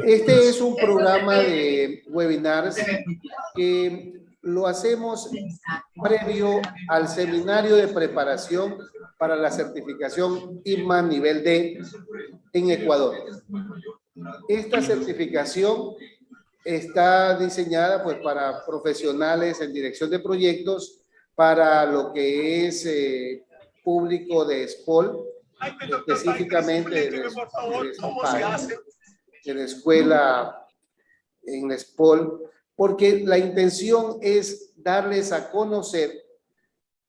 Este es un programa de webinars que lo hacemos previo al seminario de preparación para la certificación ITMA nivel D en Ecuador. Esta certificación está diseñada pues para profesionales en dirección de proyectos, para lo que es público de SPOL, específicamente de la escuela en SPOL, porque la intención es darles a conocer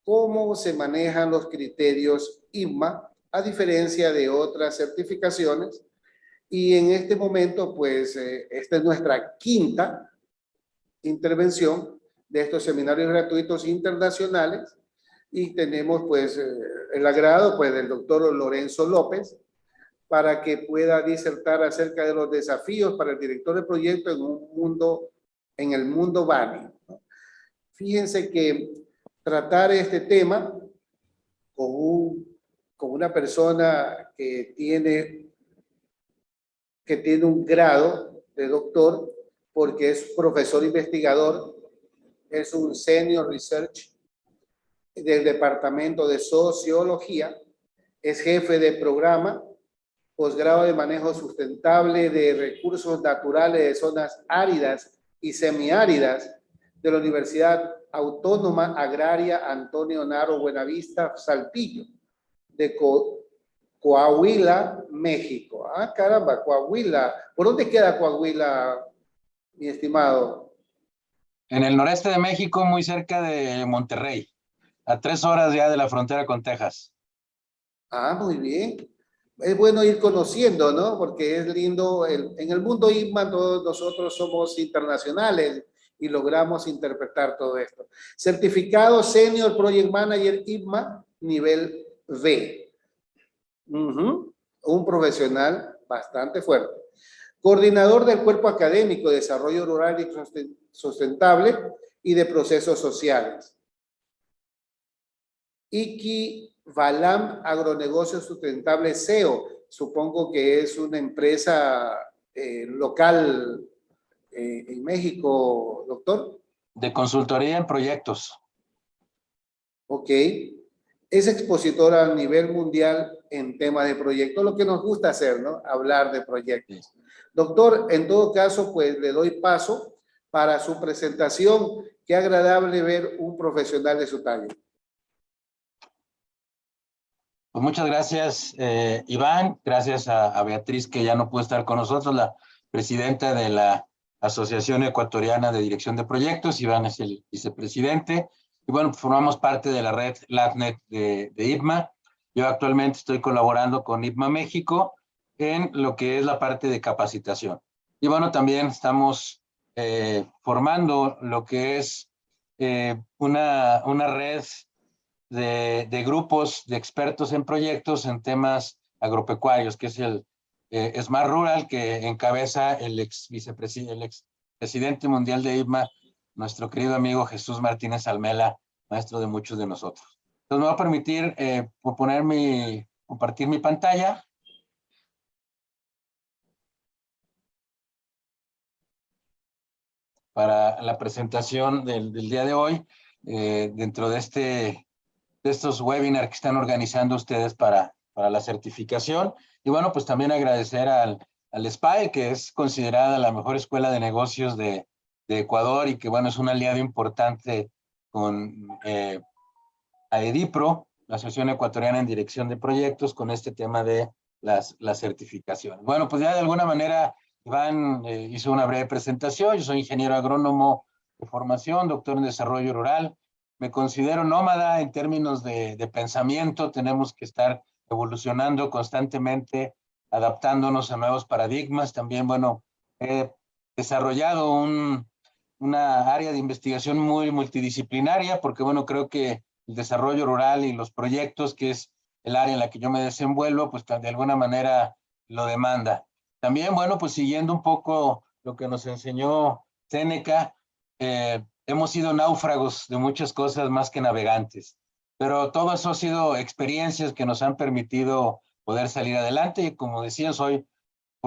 cómo se manejan los criterios ITMA, a diferencia de otras certificaciones. Y en este momento, pues, esta es nuestra quinta intervención de estos seminarios gratuitos internacionales y tenemos, pues, el agrado, pues, del doctor Lorenzo López para que pueda disertar acerca de los desafíos para el director de proyecto en el mundo BANI. Fíjense que tratar este tema con una persona que tiene un grado de doctor, porque es profesor investigador, es un senior research del Departamento de Sociología, es jefe de programa, posgrado de manejo sustentable de recursos naturales de zonas áridas y semiáridas de la Universidad Autónoma Agraria Antonio Naro Buenavista Saltillo, de Coahuila, México. Ah, caramba, Coahuila. ¿Por dónde queda Coahuila, mi estimado? En el noreste de México, muy cerca de Monterrey, a 3 horas ya de la frontera con Texas. Ah, muy bien. Es bueno ir conociendo, ¿no? Porque es lindo. En el mundo ITMA todos nosotros somos internacionales y logramos interpretar todo esto. Certificado Senior Project Manager ITMA, nivel B. Un profesional bastante fuerte. Coordinador del Cuerpo Académico de Desarrollo Rural y Sustentable y de Procesos Sociales. Iki Valam Agronegocios Sustentables SEO. Supongo que es una empresa local en México, doctor. De consultoría en proyectos. Ok. Es expositora a nivel mundial en temas de proyectos, lo que nos gusta hacer, ¿no? Hablar de proyectos. Doctor, en todo caso, pues le doy paso para su presentación. Qué agradable ver un profesional de su talla. Pues muchas gracias, Iván. Gracias a Beatriz, que ya no puede estar con nosotros, la presidenta de la Asociación Ecuatoriana de Dirección de Proyectos. Iván es el vicepresidente. Y bueno, formamos parte de la red LabNet de ITMA. Yo actualmente estoy colaborando con ITMA México en lo que es la parte de capacitación. Y bueno, también estamos formando lo que es una red de grupos de expertos en proyectos en temas agropecuarios, que es el Smart Rural, que encabeza el ex presidente mundial de ITMA, nuestro querido amigo Jesús Martínez Almela, maestro de muchos de nosotros. Entonces me va a permitir compartir mi pantalla. Para la presentación del día de hoy, dentro de estos webinars que están organizando ustedes para la certificación. Y bueno, pues también agradecer al SPAE, que es considerada la mejor escuela de negocios de Ecuador y que, bueno, es un aliado importante con AEDIPRO, la Asociación Ecuatoriana en Dirección de Proyectos, con este tema de las certificaciones. Bueno, pues ya de alguna manera Iván hizo una breve presentación. Yo soy ingeniero agrónomo de formación, doctor en desarrollo rural. Me considero nómada en términos de pensamiento. Tenemos que estar evolucionando constantemente, adaptándonos a nuevos paradigmas. También, bueno, he desarrollado una área de investigación muy multidisciplinaria, porque, bueno, creo que el desarrollo rural y los proyectos, que es el área en la que yo me desenvuelvo, pues de alguna manera lo demanda. También, bueno, pues siguiendo un poco lo que nos enseñó Séneca, hemos sido náufragos de muchas cosas más que navegantes, pero todo eso ha sido experiencias que nos han permitido poder salir adelante y, como decía, soy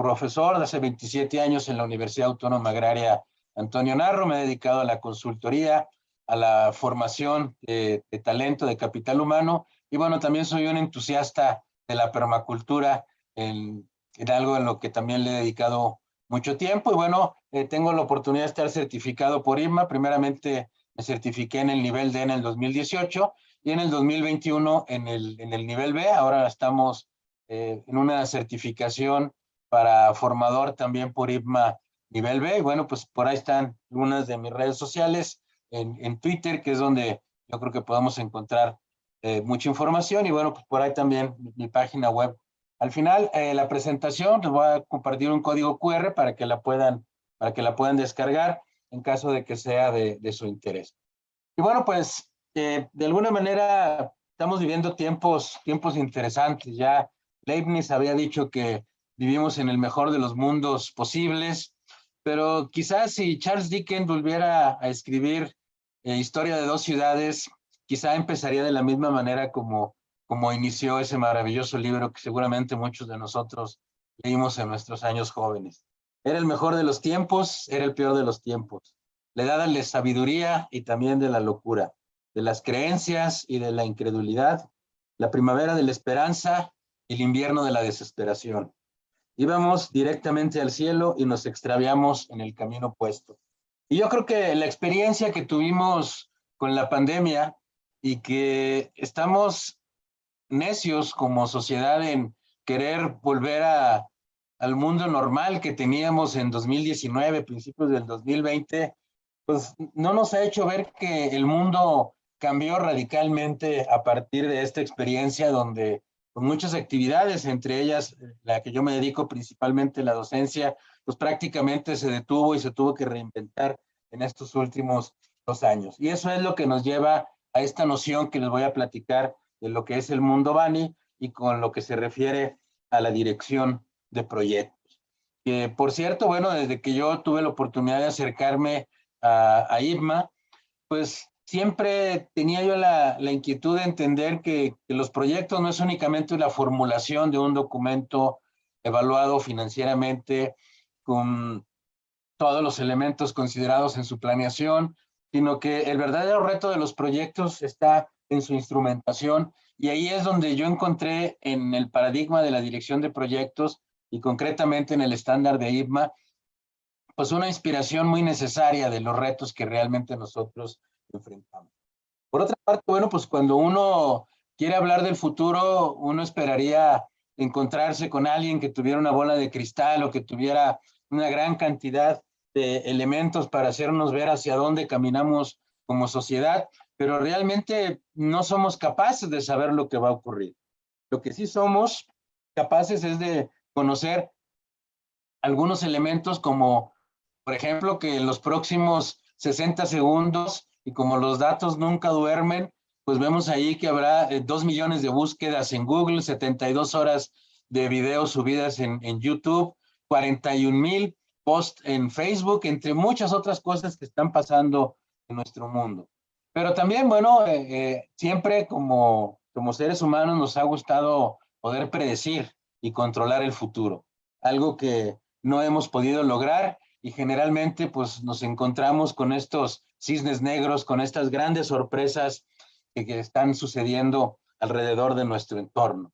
profesor de hace 27 años en la Universidad Autónoma Agraria Antonio Narro. Me he dedicado a la consultoría, a la formación de talento, de capital humano. Y bueno, también soy un entusiasta de la permacultura, en algo en lo que también le he dedicado mucho tiempo. Y bueno, tengo la oportunidad de estar certificado por IRMA. Primeramente me certifiqué en el nivel D en el 2018 y en el 2021 en el nivel B. Ahora estamos en una certificación para formador también por IRMA nivel B. Y bueno, pues por ahí están algunas de mis redes sociales, en Twitter, que es donde yo creo que podemos encontrar mucha información. Y bueno, pues por ahí también mi página web. Al final, la presentación, les voy a compartir un código QR para que la puedan descargar en caso de que sea de su interés. Y bueno, pues de alguna manera estamos viviendo tiempos interesantes. Ya Leibniz había dicho que vivimos en el mejor de los mundos posibles, pero quizás si Charles Dickens volviera a escribir Historia de dos ciudades, quizá empezaría de la misma manera como inició ese maravilloso libro que seguramente muchos de nosotros leímos en nuestros años jóvenes. Era el mejor de los tiempos, era el peor de los tiempos. La edad de la sabiduría y también de la locura, de las creencias y de la incredulidad, la primavera de la esperanza y el invierno de la desesperación. Íbamos directamente al cielo y nos extraviamos en el camino opuesto. Y yo creo que la experiencia que tuvimos con la pandemia y que estamos necios como sociedad en querer volver al mundo normal que teníamos en 2019, principios del 2020, pues no nos ha hecho ver que el mundo cambió radicalmente a partir de esta experiencia donde con muchas actividades, entre ellas la que yo me dedico principalmente, la docencia, pues prácticamente se detuvo y se tuvo que reinventar en estos últimos 2 años. Y eso es lo que nos lleva a esta noción que les voy a platicar de lo que es el mundo Bani y con lo que se refiere a la dirección de proyectos. Que por cierto, bueno, desde que yo tuve la oportunidad de acercarme a IRMA, pues siempre tenía yo la inquietud de entender que los proyectos no es únicamente la formulación de un documento evaluado financieramente con todos los elementos considerados en su planeación, sino que el verdadero reto de los proyectos está en su instrumentación, y ahí es donde yo encontré en el paradigma de la dirección de proyectos y concretamente en el estándar de IRMA, pues una inspiración muy necesaria de los retos que realmente nosotros enfrentamos. Por otra parte, bueno, pues cuando uno quiere hablar del futuro, uno esperaría encontrarse con alguien que tuviera una bola de cristal o que tuviera una gran cantidad de elementos para hacernos ver hacia dónde caminamos como sociedad, pero realmente no somos capaces de saber lo que va a ocurrir. Lo que sí somos capaces es de conocer algunos elementos como, por ejemplo, que en los próximos 60 segundos, y como los datos nunca duermen, pues vemos ahí que habrá 2 millones de búsquedas en Google, 72 horas de videos subidas en YouTube, 41,000 posts en Facebook, entre muchas otras cosas que están pasando en nuestro mundo. Pero también, bueno, siempre como seres humanos nos ha gustado poder predecir y controlar el futuro, algo que no hemos podido lograr, y generalmente pues nos encontramos con estos cisnes negros, con estas grandes sorpresas que están sucediendo alrededor de nuestro entorno.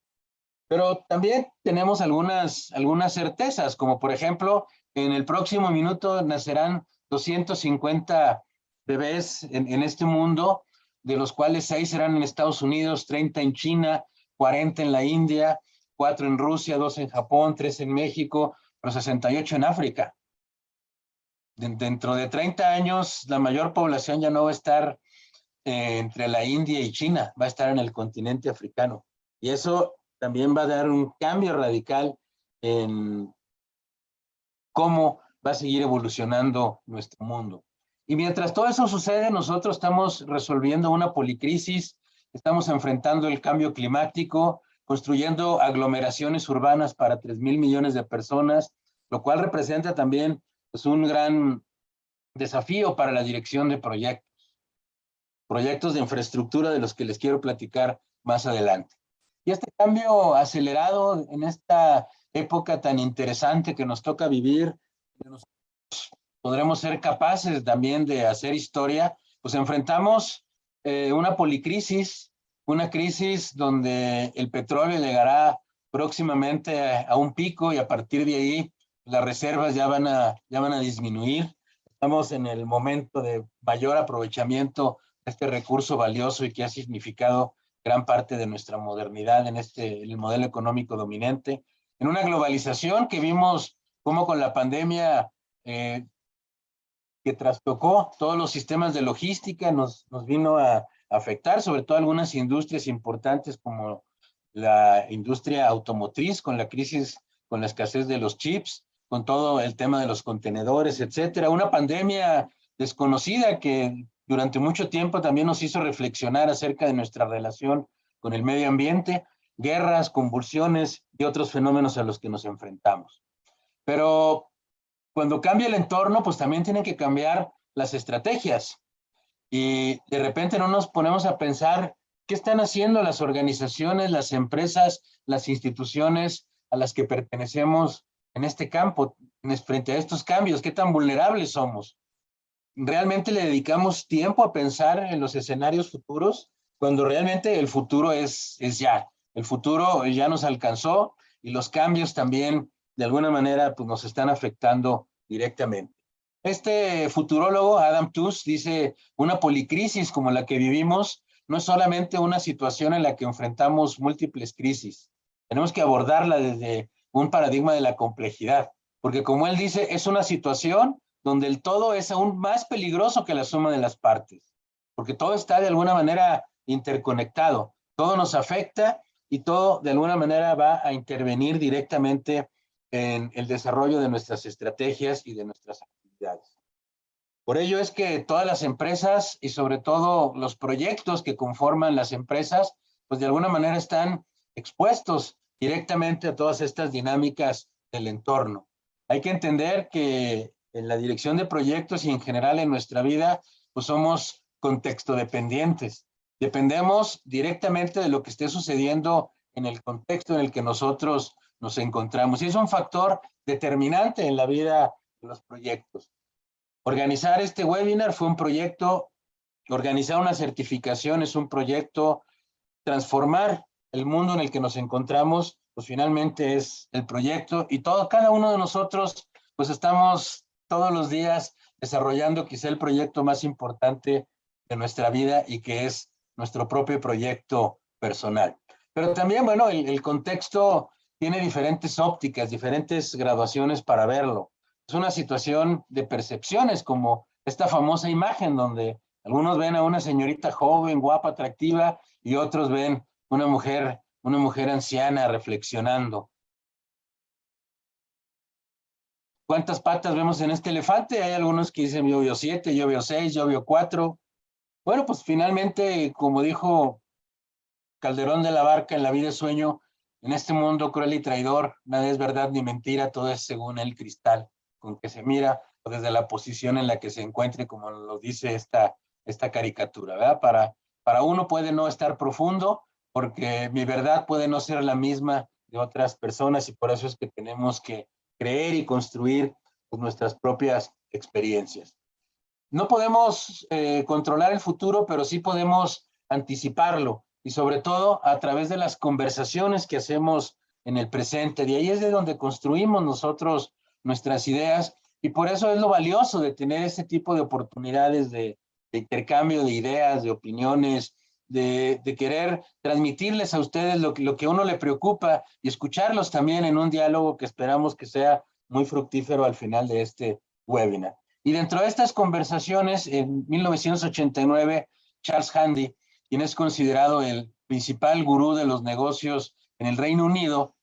Pero también tenemos algunas certezas, como por ejemplo, en el próximo minuto nacerán 250 bebés en este mundo, de los cuales 6 serán en Estados Unidos, 30 en China, 40 en la India, 4 en Rusia, 2 en Japón, 3 en México, pero 68 en África. Dentro de 30 años, la mayor población ya no va a estar entre la India y China, va a estar en el continente africano. Y eso también va a dar un cambio radical en cómo va a seguir evolucionando nuestro mundo. Y mientras todo eso sucede, nosotros estamos resolviendo una policrisis, estamos enfrentando el cambio climático, construyendo aglomeraciones urbanas para 3,000 millones de personas, lo cual representa también pues, un gran desafío para la dirección de proyectos de infraestructura de los que les quiero platicar más adelante. Y este cambio acelerado en esta época tan interesante que nos toca vivir, podremos ser capaces también de hacer historia, pues enfrentamos una policrisis, una crisis donde el petróleo llegará próximamente a un pico y a partir de ahí las reservas ya van a disminuir. Estamos en el momento de mayor aprovechamiento de este recurso valioso y que ha significado gran parte de nuestra modernidad en el modelo económico dominante. En una globalización que vimos cómo con la pandemia que trastocó todos los sistemas de logística, nos vino a afectar, sobre todo algunas industrias importantes como la industria automotriz, con la crisis, con la escasez de los chips, con todo el tema de los contenedores, etcétera. Una pandemia desconocida que durante mucho tiempo también nos hizo reflexionar acerca de nuestra relación con el medio ambiente, guerras, convulsiones y otros fenómenos a los que nos enfrentamos. Pero cuando cambia el entorno, pues también tienen que cambiar las estrategias. Y de repente no nos ponemos a pensar qué están haciendo las organizaciones, las empresas, las instituciones a las que pertenecemos en este campo, frente a estos cambios, qué tan vulnerables somos. ¿Realmente le dedicamos tiempo a pensar en los escenarios futuros? Cuando realmente el futuro es ya. El futuro ya nos alcanzó y los cambios también, de alguna manera, pues nos están afectando directamente. Este futurólogo, Adam Tooze, dice, una policrisis como la que vivimos no es solamente una situación en la que enfrentamos múltiples crisis. Tenemos que abordarla desde un paradigma de la complejidad, porque como él dice, es una situación donde el todo es aún más peligroso que la suma de las partes, porque todo está de alguna manera interconectado, todo nos afecta y todo de alguna manera va a intervenir directamente en el desarrollo de nuestras estrategias y de nuestras actividades. Por ello es que todas las empresas y sobre todo los proyectos que conforman las empresas, pues de alguna manera están expuestos directamente a todas estas dinámicas del entorno. Hay que entender que en la dirección de proyectos y en general en nuestra vida, pues somos contexto dependientes. Dependemos directamente de lo que esté sucediendo en el contexto en el que nosotros nos encontramos. Y es un factor determinante en la vida de los proyectos. Organizar este webinar fue un proyecto, organizar una certificación es un proyecto, transformar el mundo en el que nos encontramos, pues finalmente es el proyecto y cada uno de nosotros, pues estamos todos los días desarrollando quizá el proyecto más importante de nuestra vida y que es nuestro propio proyecto personal. Pero también, bueno, el contexto tiene diferentes ópticas, diferentes graduaciones para verlo. Es una situación de percepciones, como esta famosa imagen donde algunos ven a una señorita joven, guapa, atractiva, y otros ven una mujer anciana reflexionando. ¿Cuántas patas vemos en este elefante? Hay algunos que dicen yo veo 7, yo veo 6, yo veo 4. Bueno, pues finalmente, como dijo Calderón de la Barca en La vida es sueño, en este mundo cruel y traidor, nada es verdad ni mentira, todo es según el cristal con que se mira o desde la posición en la que se encuentre, como lo dice esta caricatura, ¿verdad? Para uno puede no estar profundo, porque mi verdad puede no ser la misma de otras personas y por eso es que tenemos que creer y construir pues, nuestras propias experiencias. No podemos controlar el futuro, pero sí podemos anticiparlo y sobre todo a través de las conversaciones que hacemos en el presente. De ahí es de donde construimos nosotros nuestras ideas y por eso es lo valioso de tener este tipo de oportunidades de intercambio de ideas, de opiniones, de querer transmitirles a ustedes lo que a uno le preocupa y escucharlos también en un diálogo que esperamos que sea muy fructífero al final de este webinar. Y dentro de estas conversaciones, en 1989, Charles Handy, quien es considerado el principal gurú de los negocios en el Reino Unido,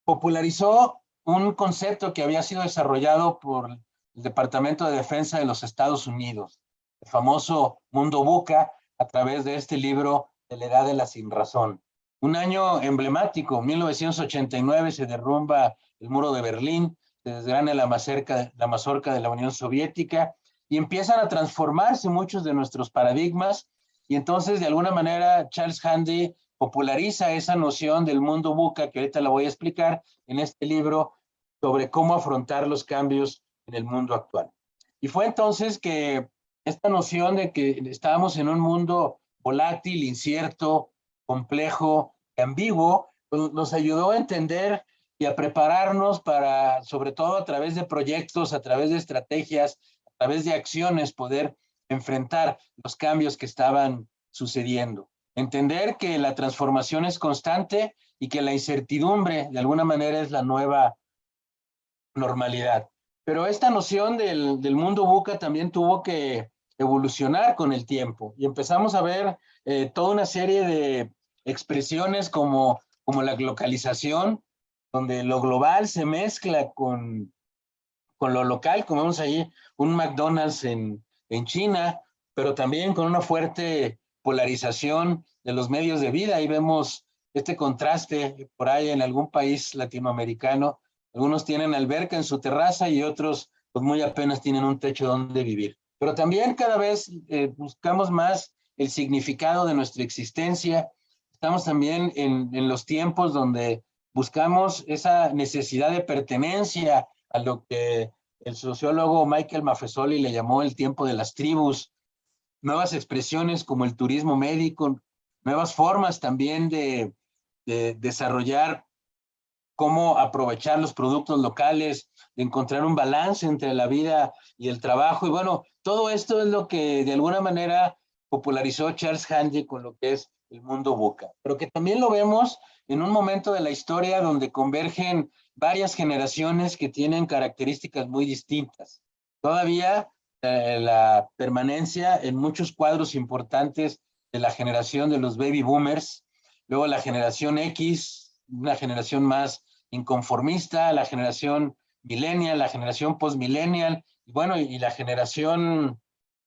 popularizó un concepto que había sido desarrollado por el Departamento de Defensa de los Estados Unidos, el famoso mundo VUCA, a través de este libro de la Edad de la Sinrazón. Un año emblemático, 1989, se derrumba el muro de Berlín, se desgrana la mazorca de la Unión Soviética y empiezan a transformarse muchos de nuestros paradigmas y entonces de alguna manera Charles Handy populariza esa noción del mundo VUCA, que ahorita la voy a explicar en este libro, sobre cómo afrontar los cambios en el mundo actual. Y fue entonces que esta noción de que estábamos en un mundo volátil, incierto, complejo, ambiguo, pues nos ayudó a entender y a prepararnos para, sobre todo a través de proyectos, a través de estrategias, a través de acciones, poder enfrentar los cambios que estaban sucediendo. Entender que la transformación es constante y que la incertidumbre de alguna manera es la nueva normalidad. Pero esta noción del mundo VUCA también tuvo que evolucionar con el tiempo y empezamos a ver toda una serie de expresiones como la globalización, donde lo global se mezcla con lo local, como vemos ahí un McDonald's en China, pero también con una fuerte polarización de los medios de vida. Ahí vemos este contraste por ahí en algún país latinoamericano. Algunos tienen alberca en su terraza y otros pues muy apenas tienen un techo donde vivir. Pero también cada vez buscamos más el significado de nuestra existencia. Estamos también en los tiempos donde buscamos esa necesidad de pertenencia a lo que el sociólogo Michael Maffesoli le llamó el tiempo de las tribus, nuevas expresiones como el turismo médico, nuevas formas también de desarrollar cómo aprovechar los productos locales, de encontrar un balance entre la vida y el trabajo. Y bueno, todo esto es lo que de alguna manera popularizó Charles Hange con lo que es el mundo VUCA, pero que también lo vemos en un momento de la historia donde convergen varias generaciones que tienen características muy distintas. Todavía la permanencia en muchos cuadros importantes de la generación de los baby boomers, luego la generación X, una generación más inconformista, la generación millennial, la generación postmillennial, bueno, y la generación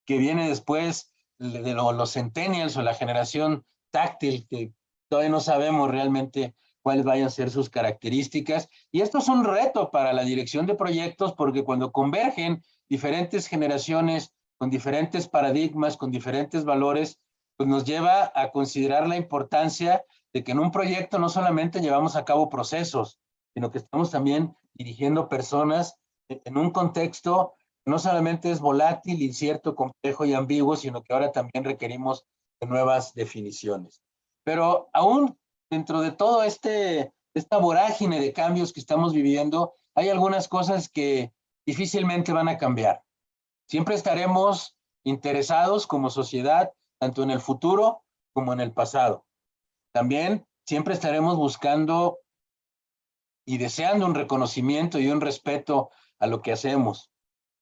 que viene después de los centennials o la generación táctil, que todavía no sabemos realmente cuáles vayan a ser sus características. Y esto es un reto para la dirección de proyectos porque cuando convergen diferentes generaciones con diferentes paradigmas, con diferentes valores, pues nos lleva a considerar la importancia de que en un proyecto no solamente llevamos a cabo procesos, sino que estamos también dirigiendo personas en un contexto que no solamente es volátil, incierto, complejo y ambiguo, sino que ahora también requerimos de nuevas definiciones. Pero aún dentro de todo esta vorágine de cambios que estamos viviendo, hay algunas cosas que difícilmente van a cambiar. Siempre estaremos interesados como sociedad, tanto en el futuro como en el pasado. También siempre estaremos buscando y deseando un reconocimiento y un respeto a lo que hacemos.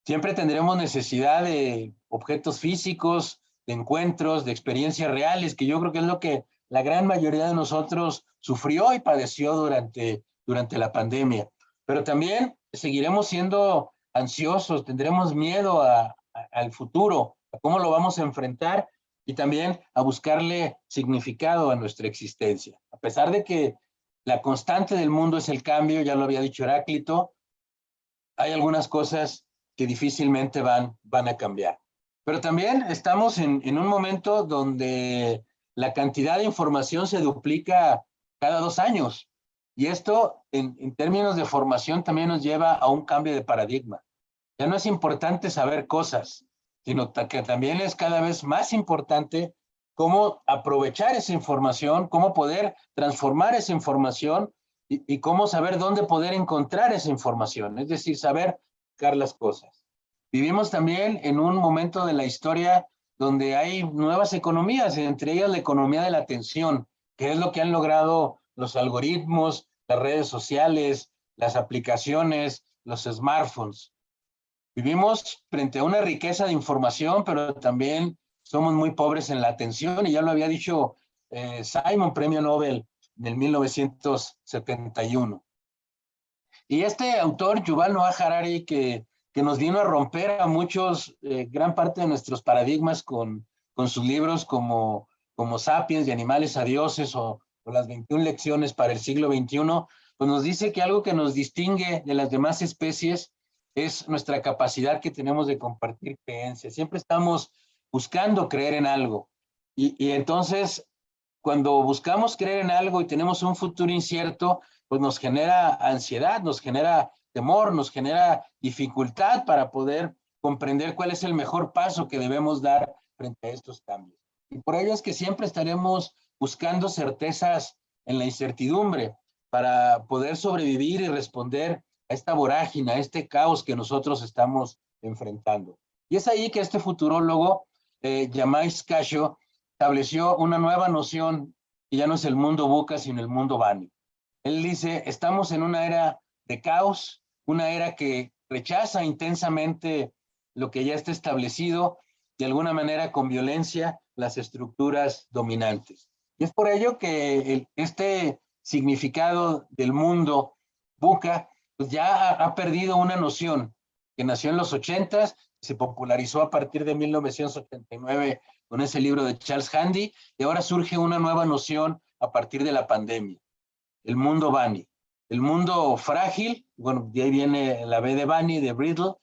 Siempre tendremos necesidad de objetos físicos, de encuentros, de experiencias reales, que yo creo que es lo que la gran mayoría de nosotros sufrió y padeció durante la pandemia. Pero también seguiremos siendo ansiosos, tendremos miedo al futuro, a cómo lo vamos a enfrentar y también a buscarle significado a nuestra existencia. A pesar de que la constante del mundo es el cambio, ya lo había dicho Heráclito, hay algunas cosas que difícilmente van a cambiar. Pero también estamos en un momento donde la cantidad de información se duplica cada 2 años. Y esto, en términos de formación, también nos lleva a un cambio de paradigma. Ya no es importante saber cosas, sino que también es cada vez más importante cómo aprovechar esa información, cómo poder transformar esa información y cómo saber dónde poder encontrar esa información, es decir, saber buscar las cosas. Vivimos también en un momento de la historia donde hay nuevas economías, entre ellas la economía de la atención, que es lo que han logrado los algoritmos, las redes sociales, las aplicaciones, los smartphones. Vivimos frente a una riqueza de información, pero también somos muy pobres en la atención, y ya lo había dicho Simon, premio Nobel del 1971. Y este autor, Yuval Noah Harari, que nos vino a romper a muchos, gran parte de nuestros paradigmas con sus libros como Sapiens, de animales a dioses, o las 21 lecciones para el siglo XXI, pues nos dice que algo que nos distingue de las demás especies es nuestra capacidad que tenemos de compartir creencias. Siempre estamos buscando creer en algo. Y entonces cuando buscamos creer en algo y tenemos un futuro incierto, pues nos genera ansiedad, nos genera temor, nos genera dificultad para poder comprender cuál es el mejor paso que debemos dar frente a estos cambios. Y por ello es que siempre estaremos buscando certezas en la incertidumbre para poder sobrevivir y responder a esta vorágine, a este caos que nosotros estamos enfrentando. Y es ahí que este futurólogo, Yamais Casio, estableció una nueva noción que ya no es el mundo VUCA, sino el mundo Bani. Él dice, estamos en una era de caos, una era que rechaza intensamente lo que ya está establecido, de alguna manera con violencia, las estructuras dominantes. Y es por ello que este significado del mundo VUCA pues ya ha perdido una noción que nació en los 80s, se popularizó a partir de 1989 con ese libro de Charles Handy, y ahora surge una nueva noción a partir de la pandemia, el mundo Bani, el mundo frágil, bueno, de ahí viene la B de Bani, de Brittle,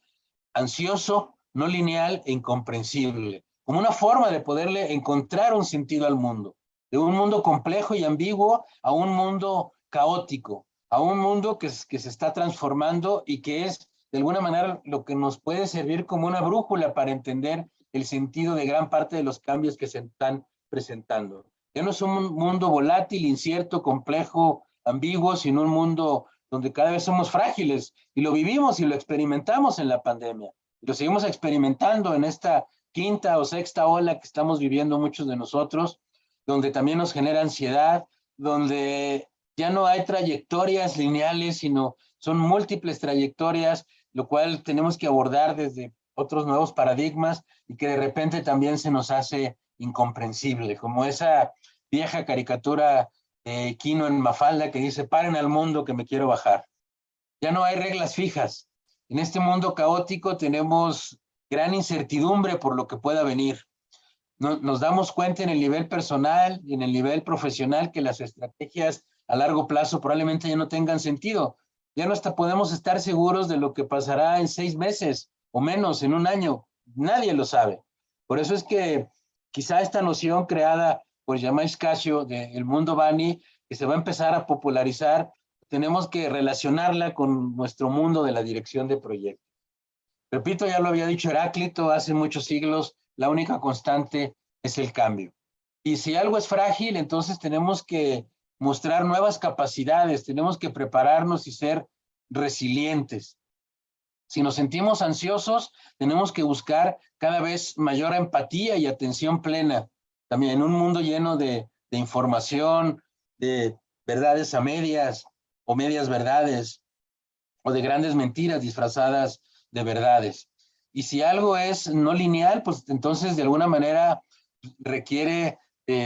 ansioso, no lineal e incomprensible, como una forma de poderle encontrar un sentido al mundo, de un mundo complejo y ambiguo a un mundo caótico, a un mundo que se está transformando y que es de alguna manera lo que nos puede servir como una brújula para entender el sentido de gran parte de los cambios que se están presentando. Ya no es un mundo volátil, incierto, complejo, ambiguo, sino un mundo donde cada vez somos frágiles y lo vivimos y lo experimentamos en la pandemia. Y lo seguimos experimentando en esta quinta o sexta ola que estamos viviendo muchos de nosotros, donde también nos genera ansiedad, donde ya no hay trayectorias lineales, sino son múltiples trayectorias, lo cual tenemos que abordar desde otros nuevos paradigmas y que de repente también se nos hace incomprensible, como esa vieja caricatura de Quino en Mafalda que dice, paren al mundo que me quiero bajar. Ya no hay reglas fijas. En este mundo caótico tenemos gran incertidumbre por lo que pueda venir. Nos damos cuenta en el nivel personal y en el nivel profesional que las estrategias a largo plazo probablemente ya no tengan sentido. Ya no hasta podemos estar seguros de lo que pasará en 6 meses o menos, en un año. Nadie lo sabe. Por eso es que quizá esta noción creada por Yamais Casio del mundo Bani, que se va a empezar a popularizar, tenemos que relacionarla con nuestro mundo de la dirección de proyectos. Repito, ya lo había dicho Heráclito hace muchos siglos, la única constante es el cambio. Y si algo es frágil, entonces tenemos que mostrar nuevas capacidades, tenemos que prepararnos y ser resilientes. Si nos sentimos ansiosos, tenemos que buscar cada vez mayor empatía y atención plena. También en un mundo lleno de información, de verdades a medias o medias verdades, o de grandes mentiras disfrazadas de verdades. Y si algo es no lineal, pues entonces de alguna manera requiere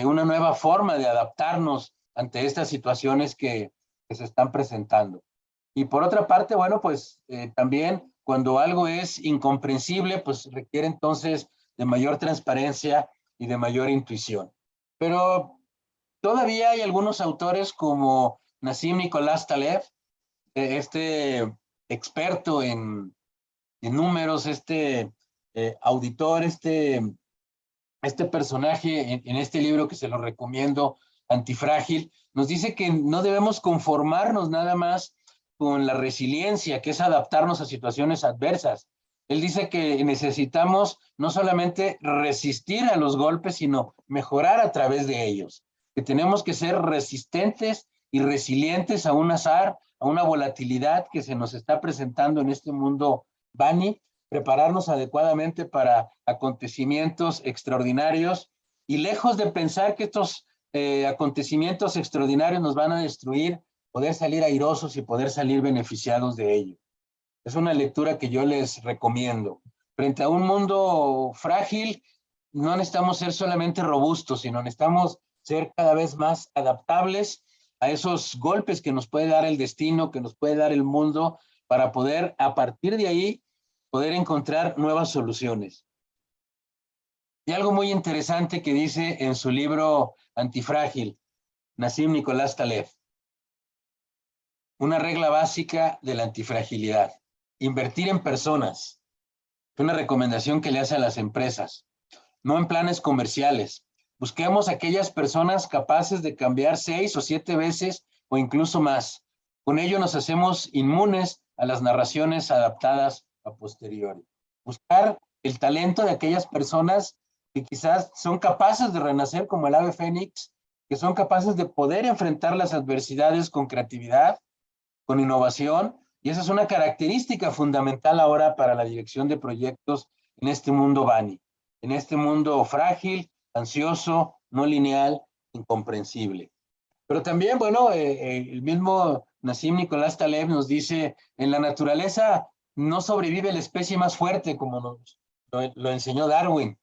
una nueva forma de adaptarnos ante estas situaciones que se están presentando. Y por otra parte, bueno, pues también cuando algo es incomprensible, pues requiere entonces de mayor transparencia y de mayor intuición. Pero todavía hay algunos autores como Nassim Nicolás Taleb, este experto en números, auditor, este personaje en este libro que se lo recomiendo, Antifrágil, nos dice que no debemos conformarnos nada más con la resiliencia, que es adaptarnos a situaciones adversas. Él dice que necesitamos no solamente resistir a los golpes, sino mejorar a través de ellos, que tenemos que ser resistentes y resilientes a un azar, a una volatilidad que se nos está presentando en este mundo Bani, prepararnos adecuadamente para acontecimientos extraordinarios y lejos de pensar que estos acontecimientos extraordinarios nos van a destruir, poder salir airosos y poder salir beneficiados de ello. Es una lectura que yo les recomiendo. Frente a un mundo frágil, no necesitamos ser solamente robustos, sino necesitamos ser cada vez más adaptables a esos golpes que nos puede dar el destino, que nos puede dar el mundo, para poder, a partir de ahí, poder encontrar nuevas soluciones. Y algo muy interesante que dice en su libro Antifrágil, Nassim Nicolás Taleb, una regla básica de la antifragilidad: invertir en personas. Es una recomendación que le hace a las empresas, no en planes comerciales. Busquemos aquellas personas capaces de cambiar 6 o 7 veces o incluso más. Con ello nos hacemos inmunes a las narraciones adaptadas a posteriori. Buscar el talento de aquellas personas que quizás son capaces de renacer como el ave fénix, que son capaces de poder enfrentar las adversidades con creatividad, con innovación, y esa es una característica fundamental ahora para la dirección de proyectos en este mundo Bani, en este mundo frágil, ansioso, no lineal, incomprensible. Pero también, bueno, el mismo Nassim Nicolás Taleb nos dice, en la naturaleza no sobrevive la especie más fuerte, como lo enseñó Darwin,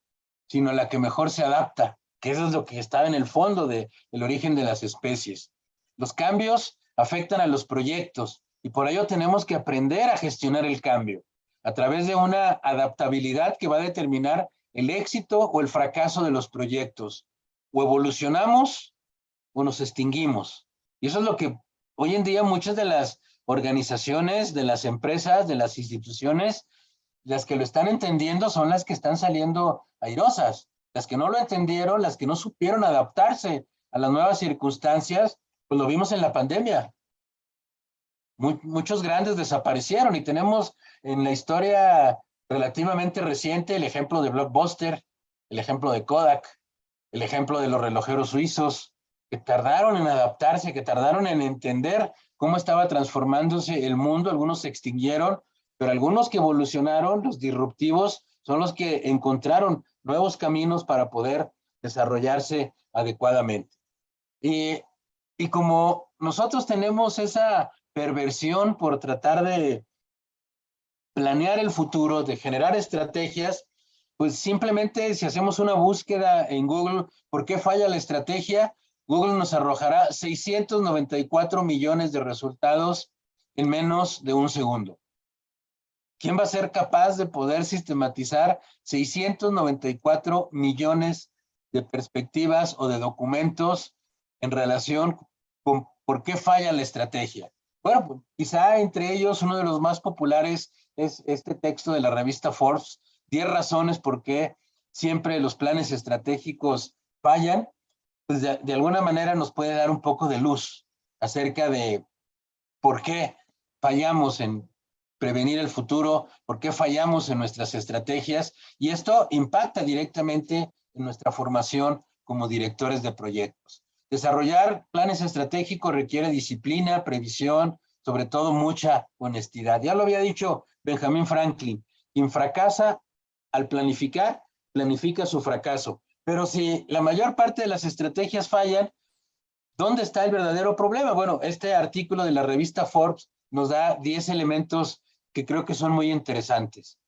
sino la que mejor se adapta, que eso es lo que está en el fondo del origen de las especies. Los cambios afectan a los proyectos y por ello tenemos que aprender a gestionar el cambio a través de una adaptabilidad que va a determinar el éxito o el fracaso de los proyectos. O evolucionamos o nos extinguimos. Y eso es lo que hoy en día muchas de las organizaciones, de las empresas, de las instituciones, las que lo están entendiendo son las que están saliendo airosas. Las que no lo entendieron, las que no supieron adaptarse a las nuevas circunstancias, pues lo vimos en la pandemia. Muchos grandes desaparecieron y tenemos en la historia relativamente reciente el ejemplo de Blockbuster, el ejemplo de Kodak, el ejemplo de los relojeros suizos, que tardaron en adaptarse, que tardaron en entender cómo estaba transformándose el mundo. Algunos se extinguieron, pero algunos que evolucionaron, los disruptivos, son los que encontraron nuevos caminos para poder desarrollarse adecuadamente. Y como nosotros tenemos esa perversión por tratar de planear el futuro, de generar estrategias, pues simplemente si hacemos una búsqueda en Google, ¿por qué falla la estrategia? Google nos arrojará 694 millones de resultados en menos de un segundo. ¿Quién va a ser capaz de poder sistematizar 694 millones de perspectivas o de documentos en relación con por qué falla la estrategia? Bueno, pues, quizá entre ellos uno de los más populares es este texto de la revista Forbes, 10 razones por qué siempre los planes estratégicos fallan. Pues de alguna manera nos puede dar un poco de luz acerca de por qué fallamos en prevenir el futuro, por qué fallamos en nuestras estrategias, y esto impacta directamente en nuestra formación como directores de proyectos. Desarrollar planes estratégicos requiere disciplina, previsión, sobre todo mucha honestidad. Ya lo había dicho Benjamin Franklin, quien fracasa al planificar, planifica su fracaso. Pero si la mayor parte de las estrategias fallan, ¿dónde está el verdadero problema? Bueno, este artículo de la revista Forbes nos da 10 elementos que creo que son muy interesantes.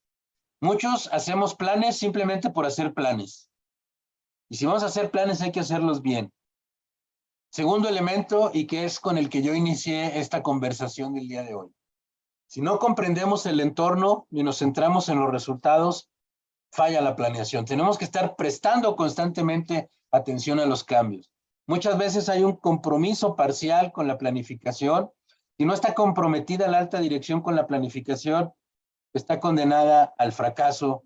Muchos hacemos planes simplemente por hacer planes. Y si vamos a hacer planes hay que hacerlos bien. Segundo elemento, y que es con el que yo inicié esta conversación del día de hoy. Si no comprendemos el entorno ni nos centramos en los resultados, falla la planeación. Tenemos que estar prestando constantemente atención a los cambios. Muchas veces hay un compromiso parcial con la planificación. Si no está comprometida la alta dirección con la planificación, está condenada al fracaso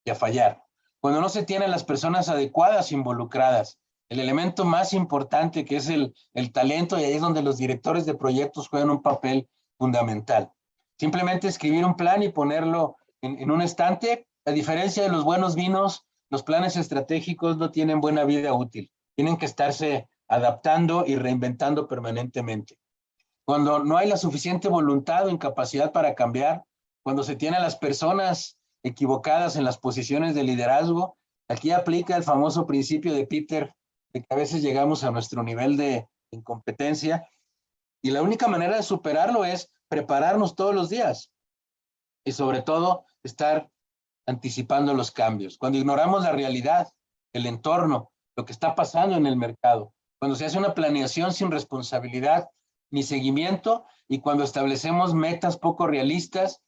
y a fallar. Cuando no se tienen las personas adecuadas involucradas, el elemento más importante que es el talento, y ahí es donde los directores de proyectos juegan un papel fundamental. Simplemente escribir un plan y ponerlo en un estante. A diferencia de los buenos vinos, los planes estratégicos no tienen buena vida útil. Tienen que estarse adaptando y reinventando permanentemente. Cuando no hay la suficiente voluntad o incapacidad para cambiar, cuando se tienen a las personas equivocadas en las posiciones de liderazgo, aquí aplica el famoso principio de Peter, de que a veces llegamos a nuestro nivel de incompetencia y la única manera de superarlo es prepararnos todos los días y sobre todo estar anticipando los cambios. Cuando ignoramos la realidad, el entorno, lo que está pasando en el mercado, cuando se hace una planeación sin responsabilidad ni seguimiento y cuando establecemos metas poco realistas,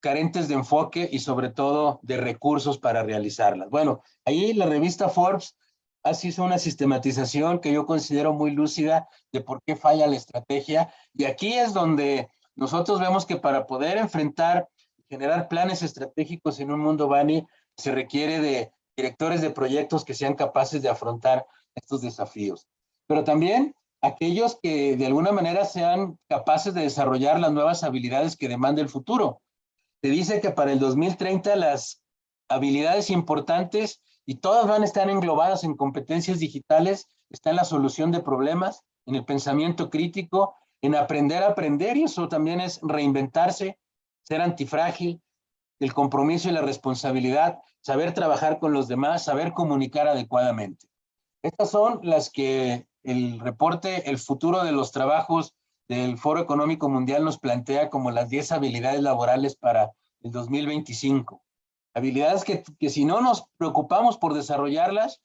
carentes de enfoque y sobre todo de recursos para realizarlas. Bueno, ahí la revista Forbes así hizo una sistematización que yo considero muy lúcida de por qué falla la estrategia y aquí es donde nosotros vemos que para poder enfrentar generar planes estratégicos en un mundo Bani se requiere de directores de proyectos que sean capaces de afrontar estos desafíos. Pero también aquellos que de alguna manera sean capaces de desarrollar las nuevas habilidades que demanda el futuro. Se dice que para el 2030 las habilidades importantes, y todas van a estar englobadas en competencias digitales, está en la solución de problemas, en el pensamiento crítico, en aprender a aprender, y eso también es reinventarse, ser antifrágil, el compromiso y la responsabilidad, saber trabajar con los demás, saber comunicar adecuadamente. Estas son las que el reporte El futuro de los trabajos del Foro Económico Mundial nos plantea como las 10 habilidades laborales para el 2025. Habilidades que si no nos preocupamos por desarrollarlas,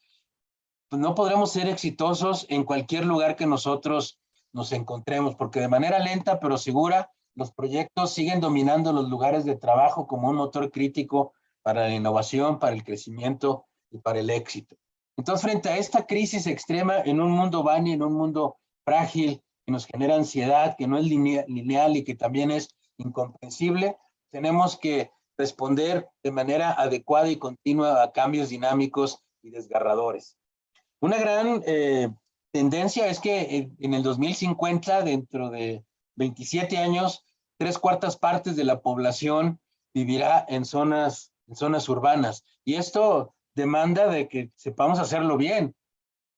pues no podremos ser exitosos en cualquier lugar que nosotros nos encontremos, porque de manera lenta pero segura, los proyectos siguen dominando los lugares de trabajo como un motor crítico para la innovación, para el crecimiento y para el éxito. Entonces, frente a esta crisis extrema en un mundo vani, en un mundo frágil, que nos genera ansiedad, que no es lineal y que también es incomprensible, tenemos que responder de manera adecuada y continua a cambios dinámicos y desgarradores. Una gran tendencia es que en el 2050, dentro de 27 años, 3/4 partes de la población vivirá en zonas urbanas. Y esto demanda de que sepamos hacerlo bien,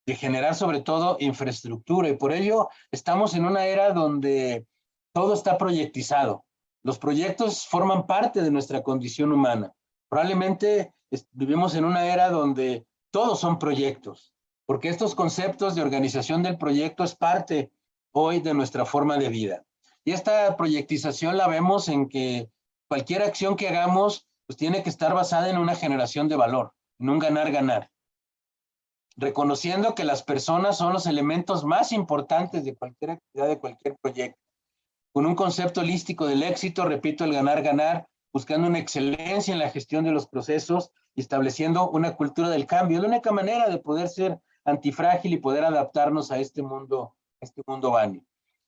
de generar sobre todo infraestructura. Y por ello estamos en una era donde todo está proyectizado. Los proyectos forman parte de nuestra condición humana. Probablemente vivimos en una era donde todos son proyectos, porque estos conceptos de organización del proyecto es parte hoy de nuestra forma de vida. Y esta proyectización la vemos en que cualquier acción que hagamos pues tiene que estar basada en una generación de valor, en un ganar-ganar. Reconociendo que las personas son los elementos más importantes de cualquier actividad, de cualquier proyecto. Con un concepto holístico del éxito, repito, el ganar-ganar, buscando una excelencia en la gestión de los procesos y estableciendo una cultura del cambio. Es la única manera de poder ser antifrágil y poder adaptarnos a este mundo vani.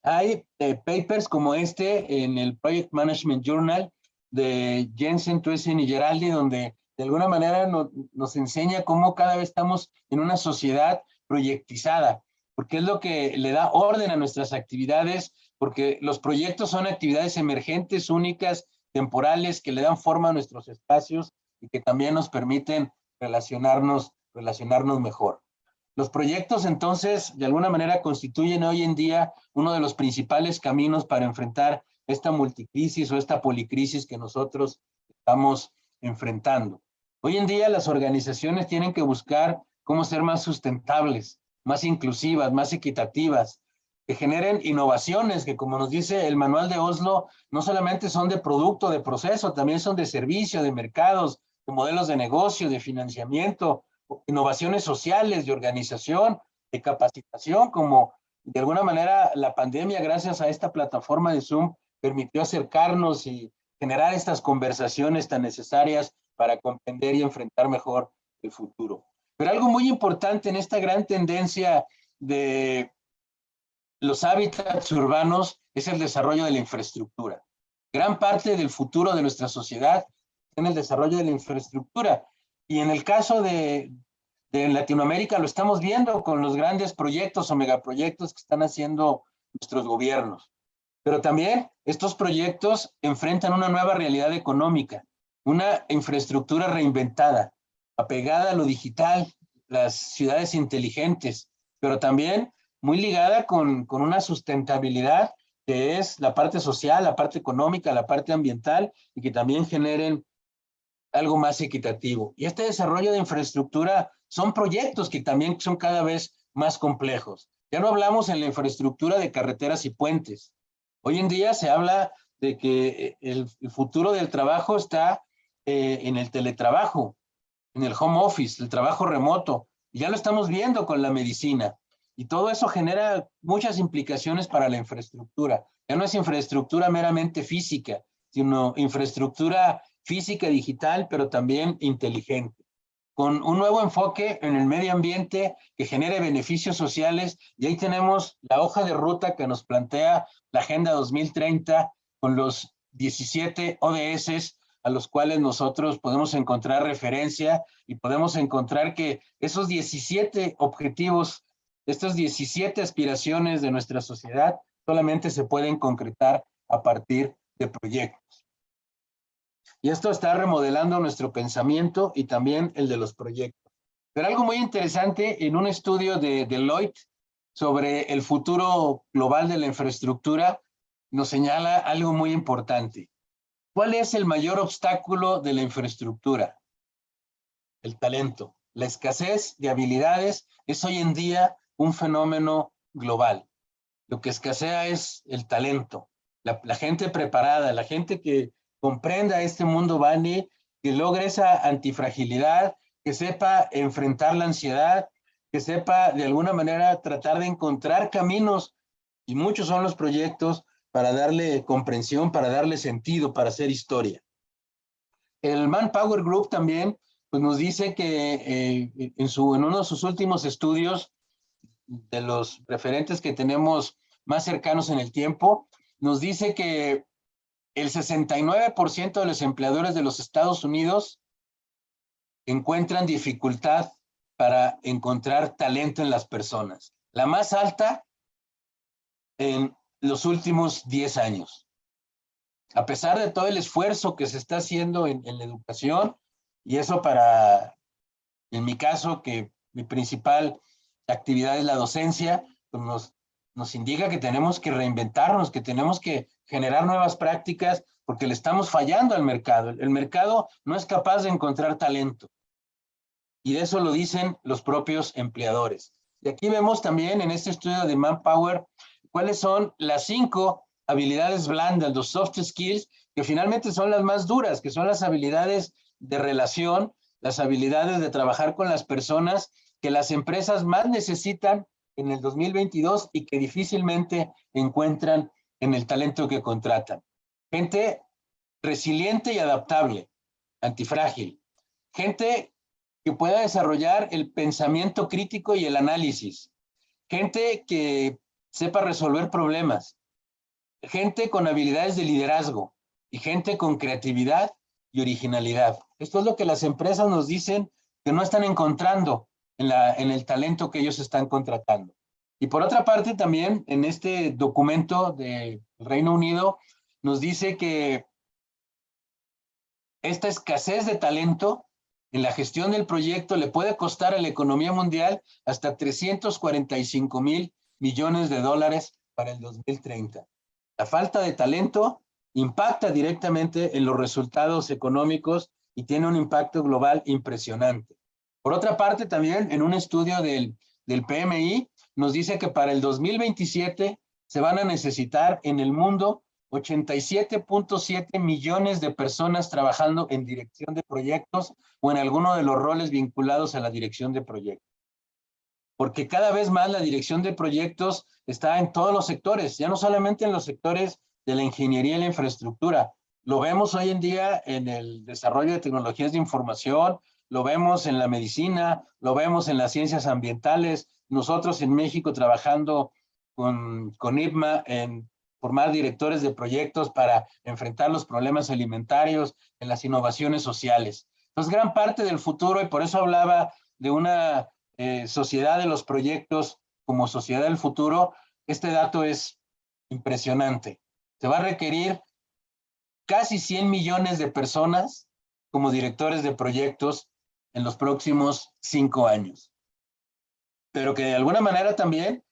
Hay papers como este en el Project Management Journal de Jensen, Tuesen y Geraldi, donde de alguna manera nos enseña cómo cada vez estamos en una sociedad proyectizada, porque es lo que le da orden a nuestras actividades, porque los proyectos son actividades emergentes, únicas, temporales, que le dan forma a nuestros espacios y que también nos permiten relacionarnos mejor. Los proyectos, entonces, de alguna manera constituyen hoy en día uno de los principales caminos para enfrentar esta multicrisis o esta policrisis que nosotros estamos enfrentando. Hoy en día las organizaciones tienen que buscar cómo ser más sustentables, más inclusivas, más equitativas, que generen innovaciones que, como nos dice el manual de Oslo, no solamente son de producto, de proceso, también son de servicio, de mercados, de modelos de negocio, de financiamiento, innovaciones sociales, de organización, de capacitación, como de alguna manera la pandemia, gracias a esta plataforma de Zoom, permitió acercarnos y generar estas conversaciones tan necesarias para comprender y enfrentar mejor el futuro. Pero algo muy importante en esta gran tendencia de los hábitats urbanos es el desarrollo de la infraestructura. Gran parte del futuro de nuestra sociedad en el desarrollo de la infraestructura. Y en el caso de Latinoamérica lo estamos viendo con los grandes proyectos o megaproyectos que están haciendo nuestros gobiernos. Pero también estos proyectos enfrentan una nueva realidad económica, una infraestructura reinventada, apegada a lo digital, las ciudades inteligentes, pero también muy ligada con una sustentabilidad que es la parte social, la parte económica, la parte ambiental y que también generen algo más equitativo. Y este desarrollo de infraestructura son proyectos que también son cada vez más complejos. Ya no hablamos en la infraestructura de carreteras y puentes. Hoy en día se habla de que el futuro del trabajo está en el teletrabajo, en el home office, el trabajo remoto. Y ya lo estamos viendo con la medicina. Y todo eso genera muchas implicaciones para la infraestructura. Ya no es infraestructura meramente física, sino infraestructura física, digital, pero también inteligente, con un nuevo enfoque en el medio ambiente que genere beneficios sociales. Y ahí tenemos la hoja de ruta que nos plantea la Agenda 2030 con los 17 ODS a los cuales nosotros podemos encontrar referencia y podemos encontrar que esos 17 objetivos, estas 17 aspiraciones de nuestra sociedad solamente se pueden concretar a partir de proyectos. Y esto está remodelando nuestro pensamiento y también el de los proyectos. Pero algo muy interesante, en un estudio de Deloitte sobre el futuro global de la infraestructura, nos señala algo muy importante. ¿Cuál es el mayor obstáculo de la infraestructura? El talento. La escasez de habilidades es hoy en día un fenómeno global. Lo que escasea es el talento, la gente preparada, la gente que comprenda este mundo Bani, que logre esa antifragilidad, que sepa enfrentar la ansiedad, que sepa de alguna manera tratar de encontrar caminos, y muchos son los proyectos para darle comprensión, para darle sentido, para hacer historia. El Manpower Group también pues, nos dice que en uno de sus últimos estudios, de los referentes que tenemos más cercanos en el tiempo, nos dice que el 69% de los empleadores de los Estados Unidos encuentran dificultad para encontrar talento en las personas. La más alta en los últimos 10 años. A pesar de todo el esfuerzo que se está haciendo en la educación, y eso en mi caso, que mi principal actividad es la docencia, pues nos indica que tenemos que reinventarnos, que tenemos que generar nuevas prácticas, porque le estamos fallando al mercado. El mercado no es capaz de encontrar talento. Y de eso lo dicen los propios empleadores. Y aquí vemos también en este estudio de Manpower cuáles son las 5 habilidades blandas, los soft skills, que finalmente son las más duras, que son las habilidades de relación, las habilidades de trabajar con las personas que las empresas más necesitan en el 2022 y que difícilmente encuentran en el talento que contratan. Gente resiliente y adaptable, antifrágil. Gente que pueda desarrollar el pensamiento crítico y el análisis. Gente que sepa resolver problemas. Gente con habilidades de liderazgo y gente con creatividad y originalidad. Esto es lo que las empresas nos dicen que no están encontrando en el talento que ellos están contratando. Y por otra parte también en este documento del Reino Unido nos dice que esta escasez de talento en la gestión del proyecto le puede costar a la economía mundial hasta 345,000 millones de dólares para el 2030. La falta de talento impacta directamente en los resultados económicos y tiene un impacto global impresionante. Por otra parte, también en un estudio del PMI nos dice que para el 2027 se van a necesitar en el mundo 87.7 millones de personas trabajando en dirección de proyectos o en alguno de los roles vinculados a la dirección de proyectos. Porque cada vez más la dirección de proyectos está en todos los sectores, ya no solamente en los sectores de la ingeniería y la infraestructura. Lo vemos hoy en día en el desarrollo de tecnologías de información, lo vemos en la medicina, lo vemos en las ciencias ambientales. Nosotros en México trabajando con IPMA en formar directores de proyectos para enfrentar los problemas alimentarios, en las innovaciones sociales. Entonces, gran parte del futuro, y por eso hablaba de una sociedad de los proyectos como sociedad del futuro, este dato es impresionante. Se va a requerir casi 100 millones de personas como directores de proyectos en los próximos 5 años. Pero que de alguna manera también,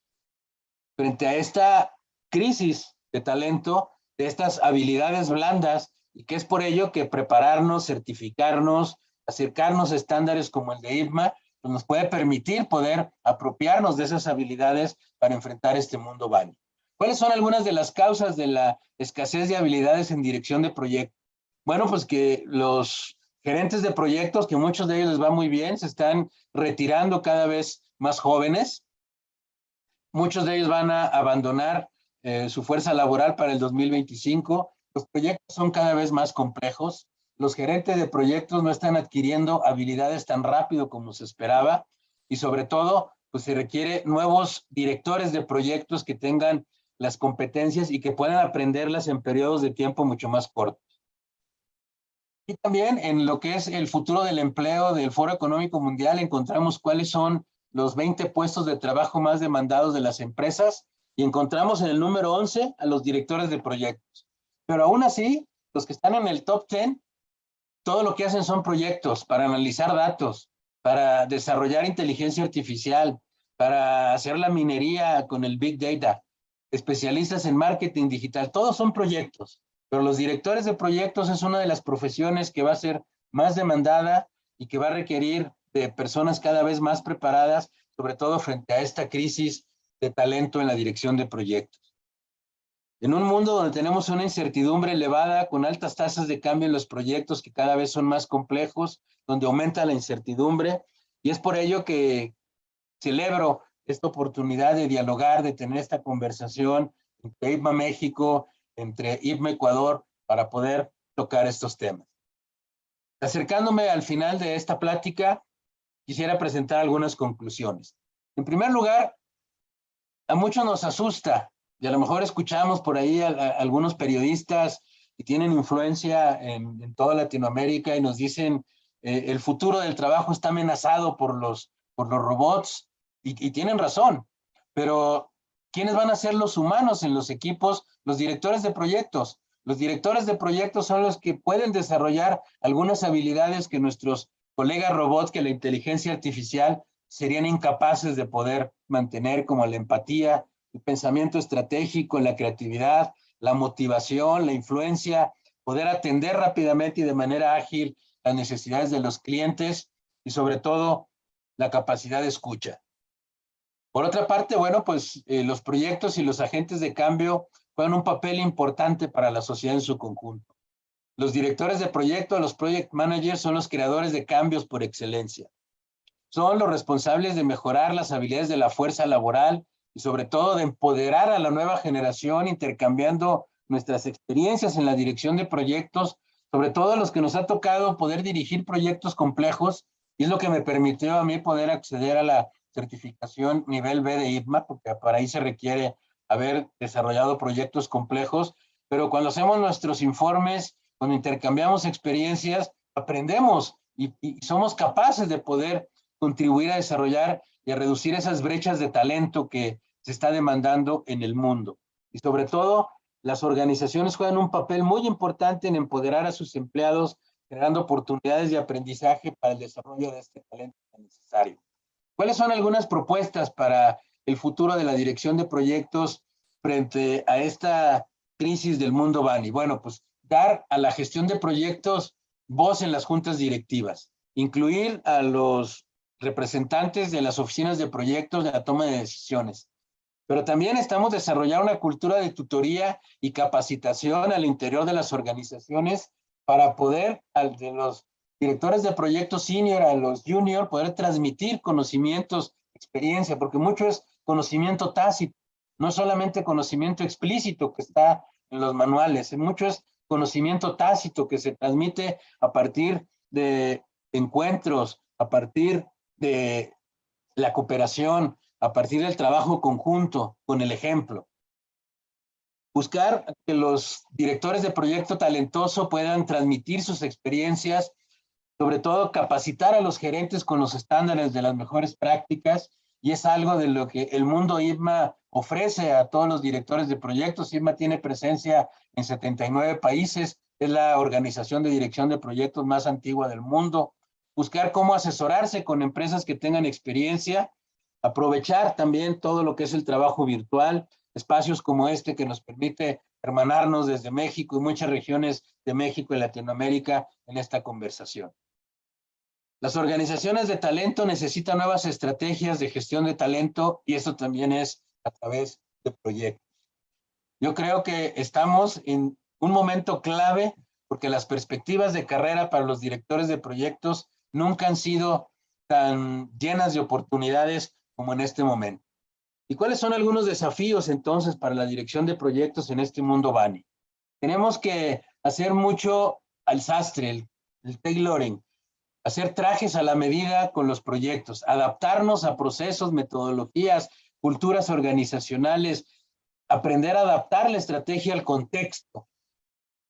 frente a esta crisis de talento, de estas habilidades blandas, y que es por ello que prepararnos, certificarnos, acercarnos a estándares como el de IPMA, pues nos puede permitir poder apropiarnos de esas habilidades para enfrentar este mundo Bani. ¿Cuáles son algunas de las causas de la escasez de habilidades en dirección de proyectos? Bueno, pues que los gerentes de proyectos, que muchos de ellos les va muy bien, se están retirando cada vez más jóvenes. Muchos de ellos van a abandonar su fuerza laboral para el 2025. Los proyectos son cada vez más complejos. Los gerentes de proyectos no están adquiriendo habilidades tan rápido como se esperaba y sobre todo, pues se requiere nuevos directores de proyectos que tengan las competencias y que puedan aprenderlas en periodos de tiempo mucho más cortos. Y también en lo que es el futuro del empleo del Foro Económico Mundial encontramos cuáles son los 20 puestos de trabajo más demandados de las empresas y encontramos en el número 11 a los directores de proyectos. Pero aún así, los que están en el top 10, todo lo que hacen son proyectos para analizar datos, para desarrollar inteligencia artificial, para hacer la minería con el Big Data, especialistas en marketing digital, todos son proyectos. Pero los directores de proyectos es una de las profesiones que va a ser más demandada y que va a requerir de personas cada vez más preparadas, sobre todo frente a esta crisis de talento en la dirección de proyectos. En un mundo donde tenemos una incertidumbre elevada, con altas tasas de cambio en los proyectos que cada vez son más complejos, donde aumenta la incertidumbre, y es por ello que celebro esta oportunidad de dialogar, de tener esta conversación entre IPMA México, entre IPMA Ecuador, para poder tocar estos temas. Acercándome al final de esta plática, quisiera presentar algunas conclusiones. En primer lugar, a muchos nos asusta, y a lo mejor escuchamos por ahí a algunos periodistas que tienen influencia en toda Latinoamérica y nos dicen el futuro del trabajo está amenazado por los robots, y tienen razón, pero ¿quiénes van a ser los humanos en los equipos? Los directores de proyectos. Los directores de proyectos son los que pueden desarrollar algunas habilidades que nuestros colegas robots, que la inteligencia artificial serían incapaces de poder mantener, como la empatía, el pensamiento estratégico, la creatividad, la motivación, la influencia, poder atender rápidamente y de manera ágil las necesidades de los clientes y sobre todo la capacidad de escucha. Por otra parte, bueno, pues los proyectos y los agentes de cambio juegan un papel importante para la sociedad en su conjunto. Los directores de proyecto, los project managers, son los creadores de cambios por excelencia. Son los responsables de mejorar las habilidades de la fuerza laboral y sobre todo de empoderar a la nueva generación intercambiando nuestras experiencias en la dirección de proyectos, sobre todo los que nos ha tocado poder dirigir proyectos complejos, y es lo que me permitió a mí poder acceder a la certificación nivel B de IPMA, porque para ahí se requiere haber desarrollado proyectos complejos, pero cuando hacemos nuestros informes, cuando intercambiamos experiencias, aprendemos y somos capaces de poder contribuir a desarrollar y a reducir esas brechas de talento que se está demandando en el mundo. Y sobre todo, las organizaciones juegan un papel muy importante en empoderar a sus empleados, generando oportunidades de aprendizaje para el desarrollo de este talento necesario. ¿Cuáles son algunas propuestas para el futuro de la dirección de proyectos frente a esta crisis del mundo Bani? Bueno, pues dar a la gestión de proyectos voz en las juntas directivas, incluir a los representantes de las oficinas de proyectos de la toma de decisiones. Pero también estamos desarrollando una cultura de tutoría y capacitación al interior de las organizaciones para poder, de los directores de proyectos senior a los junior, poder transmitir conocimientos, experiencia, porque mucho es conocimiento tácito, no solamente conocimiento explícito que está en los manuales, mucho es conocimiento tácito que se transmite a partir de encuentros, a partir de la cooperación, a partir del trabajo conjunto, con el ejemplo. Buscar que los directores de proyecto talentoso puedan transmitir sus experiencias, sobre todo capacitar a los gerentes con los estándares de las mejores prácticas, y es algo de lo que el mundo IPMA ofrece a todos los directores de proyectos. IPMA tiene presencia en 79 países, es la organización de dirección de proyectos más antigua del mundo. Buscar cómo asesorarse con empresas que tengan experiencia, aprovechar también todo lo que es el trabajo virtual, espacios como este que nos permite hermanarnos desde México y muchas regiones de México y Latinoamérica en esta conversación. Las organizaciones de talento necesitan nuevas estrategias de gestión de talento, y eso también es a través de proyectos. Yo creo que estamos en un momento clave porque las perspectivas de carrera para los directores de proyectos nunca han sido tan llenas de oportunidades como en este momento. ¿Y cuáles son algunos desafíos entonces para la dirección de proyectos en este mundo Bani? Tenemos que hacer mucho al sastre, el tailoring, hacer trajes a la medida con los proyectos, adaptarnos a procesos, metodologías, culturas organizacionales, aprender a adaptar la estrategia al contexto.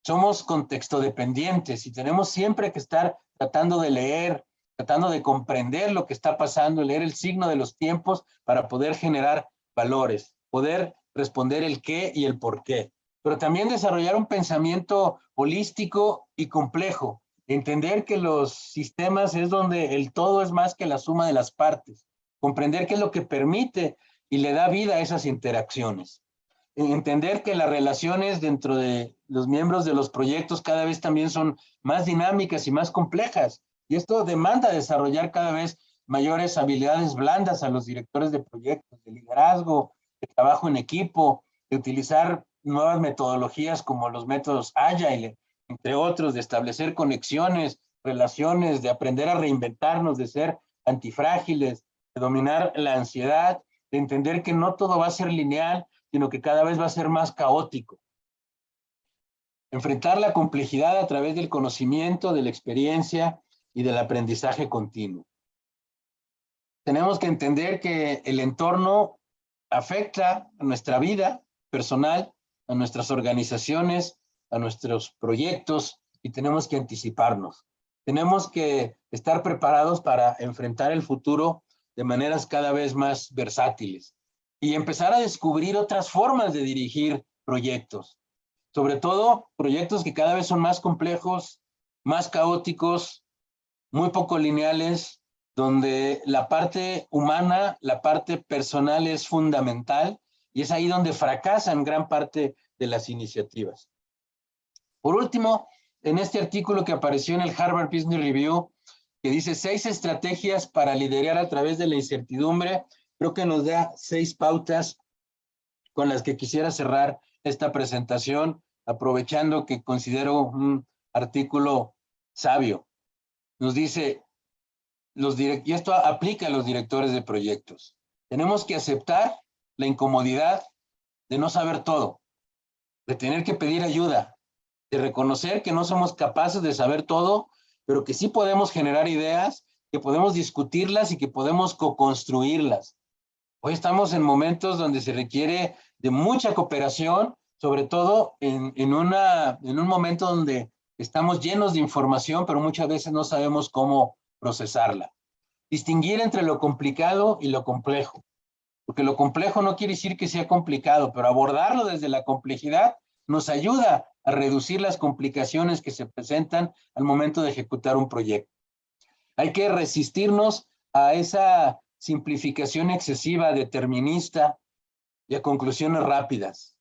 somos contexto dependientes y tenemos siempre que estar tratando de leer, tratando de comprender lo que está pasando, leer el signo de los tiempos para poder generar valores, poder responder el qué y el por qué, pero también desarrollar un pensamiento holístico y complejo, entender que los sistemas es donde el todo es más que la suma de las partes, comprender qué es lo que permite y le da vida a esas interacciones. Entender que las relaciones dentro de los miembros de los proyectos cada vez también son más dinámicas y más complejas. Y esto demanda desarrollar cada vez mayores habilidades blandas a los directores de proyectos, de liderazgo, de trabajo en equipo, de utilizar nuevas metodologías como los métodos Agile, entre otros, de establecer conexiones, relaciones, de aprender a reinventarnos, de ser antifrágiles, de dominar la ansiedad, de entender que no todo va a ser lineal, sino que cada vez va a ser más caótico. Enfrentar la complejidad a través del conocimiento, de la experiencia y del aprendizaje continuo. Tenemos que entender que el entorno afecta a nuestra vida personal, a nuestras organizaciones, a nuestros proyectos y tenemos que anticiparnos. Tenemos que estar preparados para enfrentar el futuro de maneras cada vez más versátiles y empezar a descubrir otras formas de dirigir proyectos. Sobre todo proyectos que cada vez son más complejos, más caóticos, muy poco lineales, donde la parte humana, la parte personal es fundamental y es ahí donde fracasan gran parte de las iniciativas. Por último, en este artículo que apareció en el Harvard Business Review, que dice 6 estrategias para liderar a través de la incertidumbre, creo que nos da 6 pautas con las que quisiera cerrar esta presentación, aprovechando que considero un artículo sabio. Nos dice, y esto aplica a los directores de proyectos, tenemos que aceptar la incomodidad de no saber todo, de tener que pedir ayuda, de reconocer que no somos capaces de saber todo, pero que sí podemos generar ideas, que podemos discutirlas y que podemos co-construirlas. Hoy estamos en momentos donde se requiere de mucha cooperación, sobre todo en un momento donde estamos llenos de información, pero muchas veces no sabemos cómo procesarla. Distinguir entre lo complicado y lo complejo, porque lo complejo no quiere decir que sea complicado, pero abordarlo desde la complejidad nos ayuda a reducir las complicaciones que se presentan al momento de ejecutar un proyecto. Hay que resistirnos a esa simplificación excesiva, determinista y a conclusiones rápidas.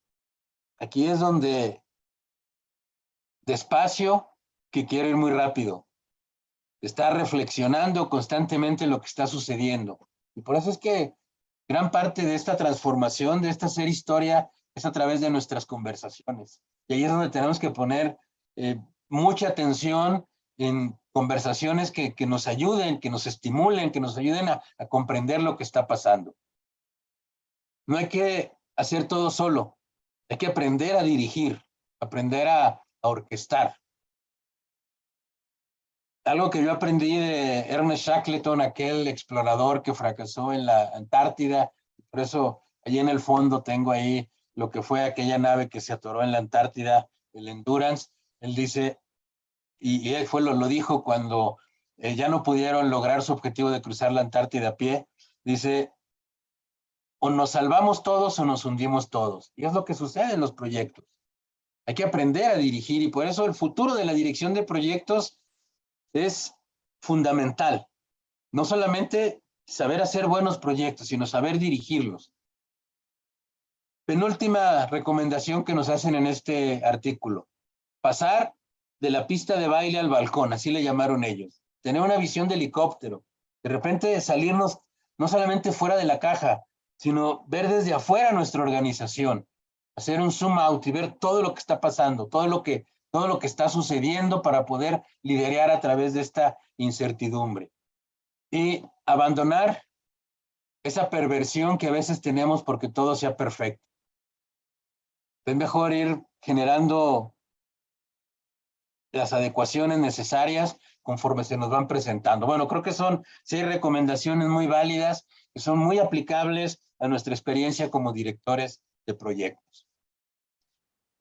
Aquí es donde despacio, que quiero ir muy rápido. Está reflexionando constantemente lo que está sucediendo. Y por eso es que gran parte de esta transformación, de esta hacer historia, es a través de nuestras conversaciones. Y ahí es donde tenemos que poner mucha atención en conversaciones que nos ayuden, que nos estimulen, que nos ayuden a comprender lo que está pasando. No hay que hacer todo solo, hay que aprender a dirigir, aprender a orquestar. Algo que yo aprendí de Ernest Shackleton, aquel explorador que fracasó en la Antártida, por eso allí en el fondo tengo ahí lo que fue aquella nave que se atoró en la Antártida, el Endurance. Él dice, y él lo dijo cuando ya no pudieron lograr su objetivo de cruzar la Antártida a pie, dice, o nos salvamos todos o nos hundimos todos. Y es lo que sucede en los proyectos. Hay que aprender a dirigir y por eso el futuro de la dirección de proyectos es fundamental. No solamente saber hacer buenos proyectos, sino saber dirigirlos. Penúltima recomendación que nos hacen en este artículo. Pasar de la pista de baile al balcón, así le llamaron ellos. Tener una visión de helicóptero. De repente salirnos no solamente fuera de la caja, sino ver desde afuera nuestra organización. Hacer un zoom out y ver todo lo que está pasando, todo lo que está sucediendo para poder liderar a través de esta incertidumbre. Y abandonar esa perversión que a veces tenemos porque todo sea perfecto. Es mejor ir generando las adecuaciones necesarias conforme se nos van presentando. Bueno, creo que son 6 recomendaciones muy válidas que son muy aplicables a nuestra experiencia como directores de proyectos.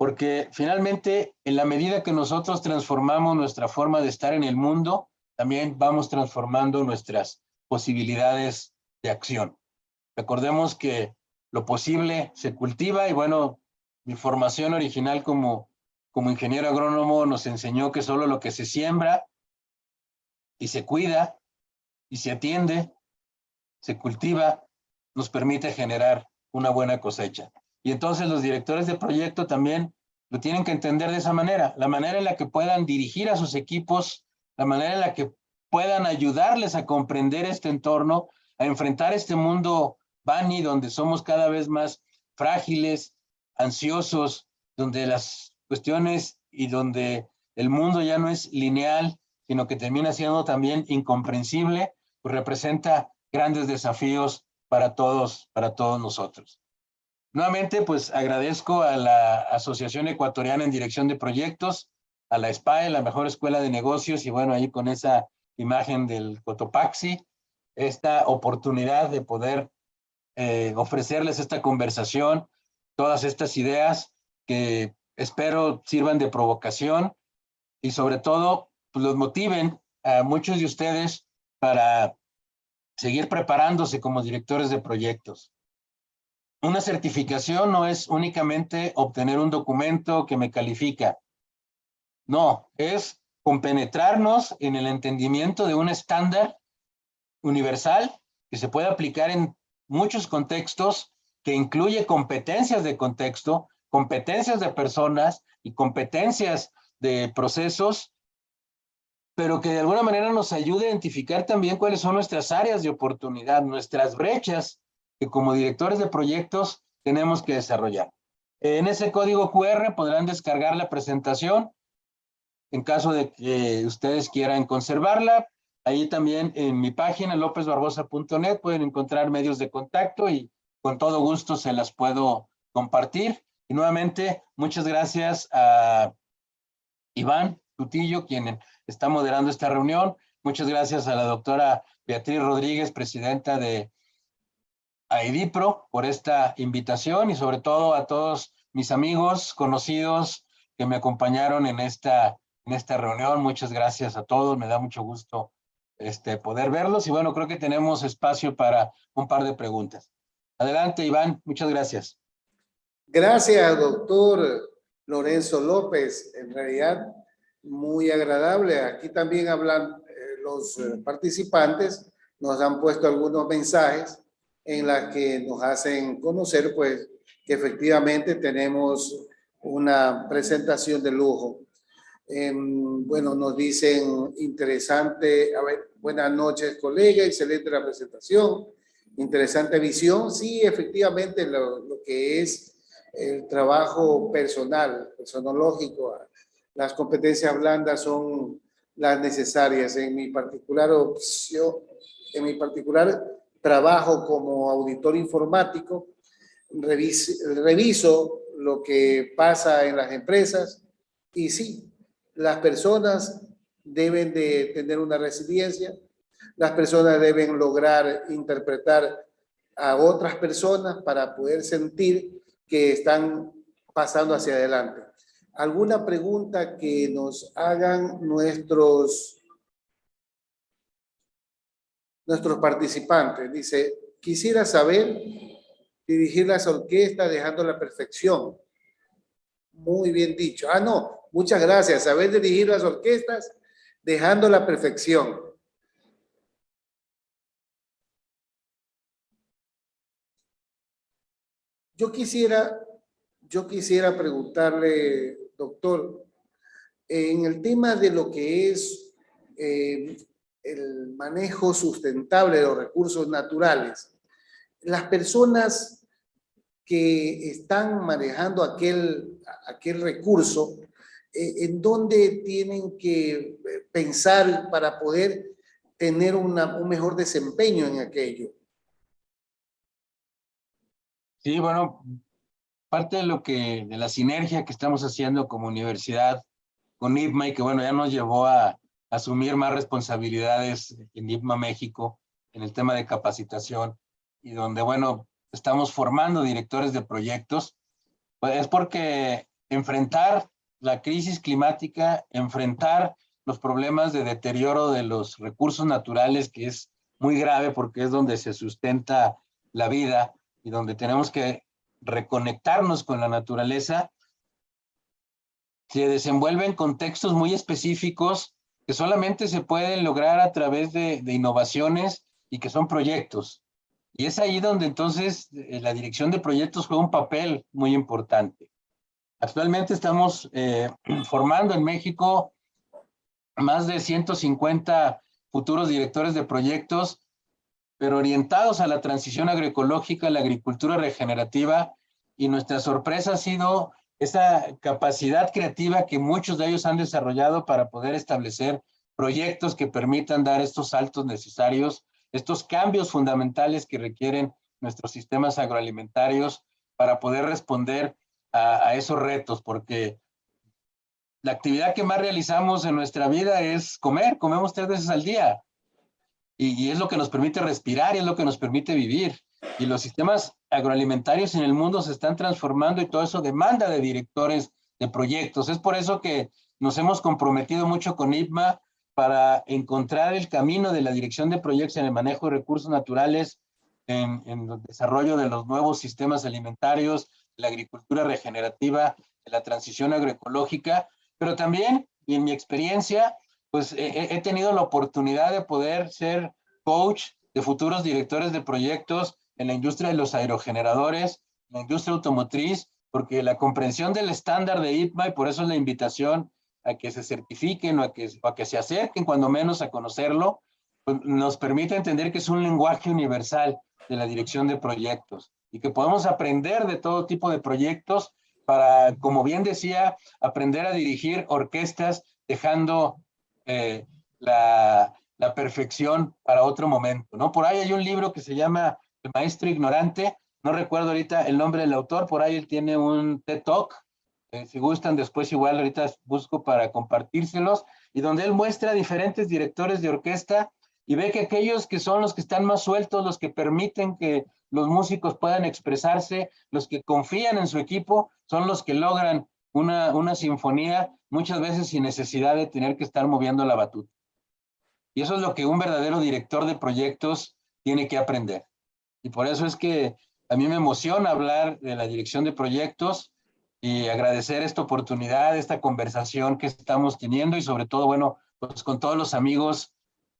porque finalmente, en la medida que nosotros transformamos nuestra forma de estar en el mundo, también vamos transformando nuestras posibilidades de acción. Recordemos que lo posible se cultiva y bueno, mi formación original como ingeniero agrónomo nos enseñó que solo lo que se siembra y se cuida y se atiende, se cultiva, nos permite generar una buena cosecha. Y entonces los directores de proyecto también lo tienen que entender de esa manera, la manera en la que puedan dirigir a sus equipos, la manera en la que puedan ayudarles a comprender este entorno, a enfrentar este mundo Bani, donde somos cada vez más frágiles, ansiosos, donde las cuestiones y donde el mundo ya no es lineal, sino que termina siendo también incomprensible, pues representa grandes desafíos para todos nosotros. Nuevamente, pues agradezco a la Asociación Ecuatoriana en Dirección de Proyectos, a la SPAE, la mejor escuela de negocios, y bueno, ahí con esa imagen del Cotopaxi, esta oportunidad de poder ofrecerles esta conversación, todas estas ideas que espero sirvan de provocación y sobre todo pues, los motiven a muchos de ustedes para seguir preparándose como directores de proyectos. Una certificación no es únicamente obtener un documento que me califica. No, es compenetrarnos en el entendimiento de un estándar universal que se puede aplicar en muchos contextos, que incluye competencias de contexto, competencias de personas y competencias de procesos, pero que de alguna manera nos ayude a identificar también cuáles son nuestras áreas de oportunidad, nuestras brechas que como directores de proyectos tenemos que desarrollar. En ese código QR podrán descargar la presentación en caso de que ustedes quieran conservarla. Ahí también en mi página lopezbarbosa.net pueden encontrar medios de contacto y con todo gusto se las puedo compartir. Y nuevamente, muchas gracias a Iván Tutillo, quien está moderando esta reunión. Muchas gracias a la doctora Beatriz Rodríguez, presidenta de AEDIPRO, por esta invitación y sobre todo a todos mis amigos, conocidos que me acompañaron en esta reunión. Muchas gracias a todos, me da mucho gusto poder verlos y bueno, creo que tenemos espacio para un par de preguntas. Adelante, Iván, muchas gracias. Gracias, doctor Lorenzo López. En realidad, muy agradable. Aquí también hablan los participantes, nos han puesto algunos mensajes en las que nos hacen conocer, pues, que efectivamente tenemos una presentación de lujo. Bueno, nos dicen interesante, a ver, buenas noches, colega, excelente la presentación, interesante visión. Sí, efectivamente, lo que es el trabajo personológico, las competencias blandas son las necesarias. En mi particular opción, en mi particular trabajo como auditor informático, reviso lo que pasa en las empresas y sí, las personas deben de tener una resiliencia, las personas deben lograr interpretar a otras personas para poder sentir que están pasando hacia adelante. ¿Alguna pregunta que nos hagan nuestros participantes? Dice, quisiera saber dirigir las orquestas dejando la perfección. Muy bien dicho. Ah, no, muchas gracias. Saber dirigir las orquestas dejando la perfección. Yo quisiera preguntarle, doctor, en el tema de lo que es el manejo sustentable de los recursos naturales, las personas que están manejando aquel recurso, ¿en dónde tienen que pensar para poder tener un mejor desempeño en aquello? Sí, bueno, parte de la sinergia que estamos haciendo como universidad con IPMA y que bueno, ya nos llevó a asumir más responsabilidades en IPMA México en el tema de capacitación y donde bueno, estamos formando directores de proyectos, pues es porque enfrentar la crisis climática, enfrentar los problemas de deterioro de los recursos naturales, que es muy grave porque es donde se sustenta la vida y donde tenemos que reconectarnos con la naturaleza, se desenvuelve en contextos muy específicos que solamente se pueden lograr a través de innovaciones y que son proyectos. Y es ahí donde entonces la dirección de proyectos juega un papel muy importante. Actualmente estamos formando en México más de 150 futuros directores de proyectos, pero orientados a la transición agroecológica, la agricultura regenerativa, y nuestra sorpresa ha sido esa capacidad creativa que muchos de ellos han desarrollado para poder establecer proyectos que permitan dar estos saltos necesarios, estos cambios fundamentales que requieren nuestros sistemas agroalimentarios para poder responder a esos retos, porque la actividad que más realizamos en nuestra vida es comer, comemos 3 veces al día, y es lo que nos permite respirar y es lo que nos permite vivir. Y los sistemas agroalimentarios en el mundo se están transformando y todo eso demanda de directores de proyectos. Es por eso que nos hemos comprometido mucho con IPMA para encontrar el camino de la dirección de proyectos en el manejo de recursos naturales, en el desarrollo de los nuevos sistemas alimentarios, la agricultura regenerativa, la transición agroecológica, pero también, y en mi experiencia, pues he tenido la oportunidad de poder ser coach de futuros directores de proyectos en la industria de los aerogeneradores, en la industria automotriz, porque la comprensión del estándar de IPMA, y por eso es la invitación a que se certifiquen o a que se acerquen cuando menos a conocerlo, pues nos permite entender que es un lenguaje universal de la dirección de proyectos y que podemos aprender de todo tipo de proyectos para, como bien decía, aprender a dirigir orquestas dejando la perfección para otro momento, ¿no? Por ahí hay un libro que se llama El Maestro Ignorante, no recuerdo ahorita el nombre del autor, por ahí él tiene un TED Talk, si gustan después igual ahorita busco para compartírselos, y donde él muestra a diferentes directores de orquesta y ve que aquellos que son los que están más sueltos, los que permiten que los músicos puedan expresarse, los que confían en su equipo, son los que logran una sinfonía, muchas veces sin necesidad de tener que estar moviendo la batuta. Y eso es lo que un verdadero director de proyectos tiene que aprender. Y por eso es que a mí me emociona hablar de la dirección de proyectos y agradecer esta oportunidad, esta conversación que estamos teniendo y sobre todo, bueno, pues con todos los amigos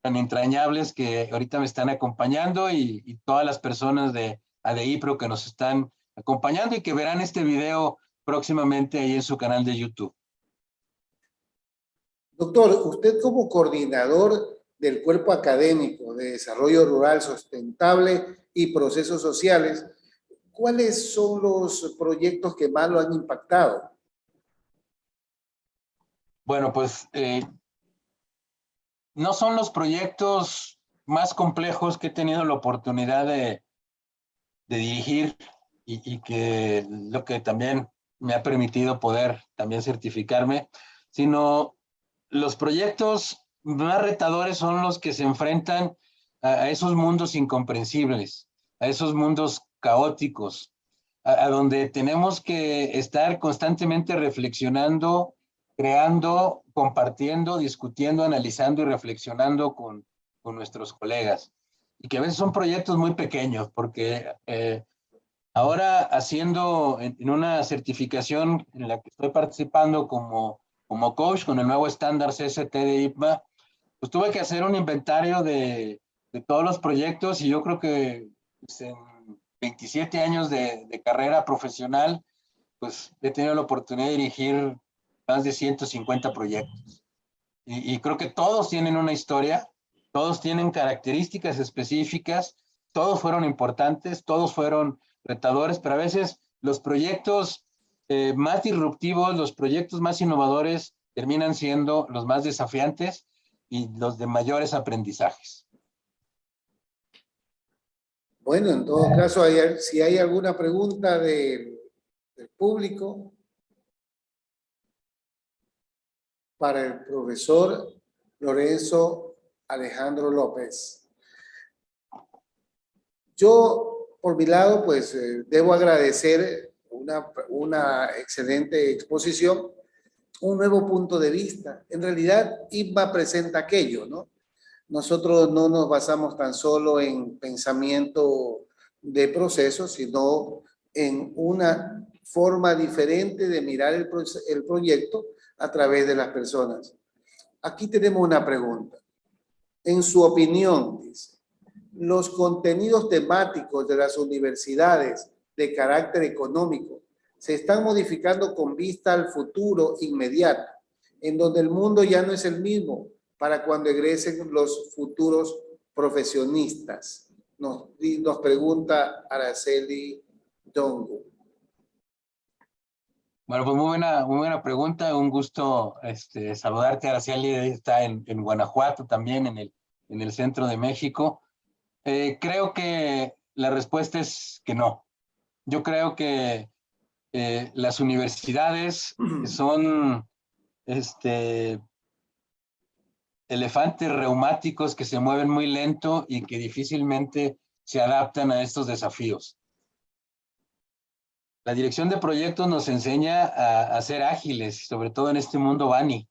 tan entrañables que ahorita me están acompañando y todas las personas de ADIPRO que nos están acompañando y que verán este video próximamente ahí en su canal de YouTube. Doctor, usted como coordinador del Cuerpo Académico de Desarrollo Rural Sustentable y Procesos Sociales, ¿cuáles son los proyectos que más lo han impactado? Bueno, pues no son los proyectos más complejos que he tenido la oportunidad de dirigir y que lo que también me ha permitido poder también certificarme, sino los proyectos más retadores son los que se enfrentan a esos mundos incomprensibles, a esos mundos caóticos, a donde tenemos que estar constantemente reflexionando, creando, compartiendo, discutiendo, analizando y reflexionando con nuestros colegas. Y que a veces son proyectos muy pequeños, porque ahora haciendo en una certificación en la que estoy participando como coach con el nuevo estándar CST de IPMA, pues tuve que hacer un inventario de todos los proyectos y yo creo que pues, en 27 años de carrera profesional, pues he tenido la oportunidad de dirigir más de 150 proyectos. Y creo que todos tienen una historia, todos tienen características específicas, todos fueron importantes, todos fueron retadores, pero a veces los proyectos más disruptivos, los proyectos más innovadores terminan siendo los más desafiantes y los de mayores aprendizajes. Bueno, en todo caso, si hay alguna pregunta del público para el profesor Lorenzo Alejandro López. Yo, por mi lado, pues debo agradecer una excelente exposición, un nuevo punto de vista. En realidad, IPMA presenta aquello, ¿no? Nosotros no nos basamos tan solo en pensamiento de procesos, sino en una forma diferente de mirar el proyecto a través de las personas. Aquí tenemos una pregunta. En su opinión, dice, los contenidos temáticos de las universidades de carácter económico se están modificando con vista al futuro inmediato, en donde el mundo ya no es el mismo para cuando egresen los futuros profesionistas. Nos pregunta Araceli Dongo. Bueno, pues muy buena pregunta. Un gusto saludarte, Araceli. Está en Guanajuato también, en el centro de México. Creo que la respuesta es que no. Yo creo que las universidades son elefantes reumáticos que se mueven muy lento y que difícilmente se adaptan a estos desafíos. La dirección de proyectos nos enseña a ser ágiles, sobre todo en este mundo BANI.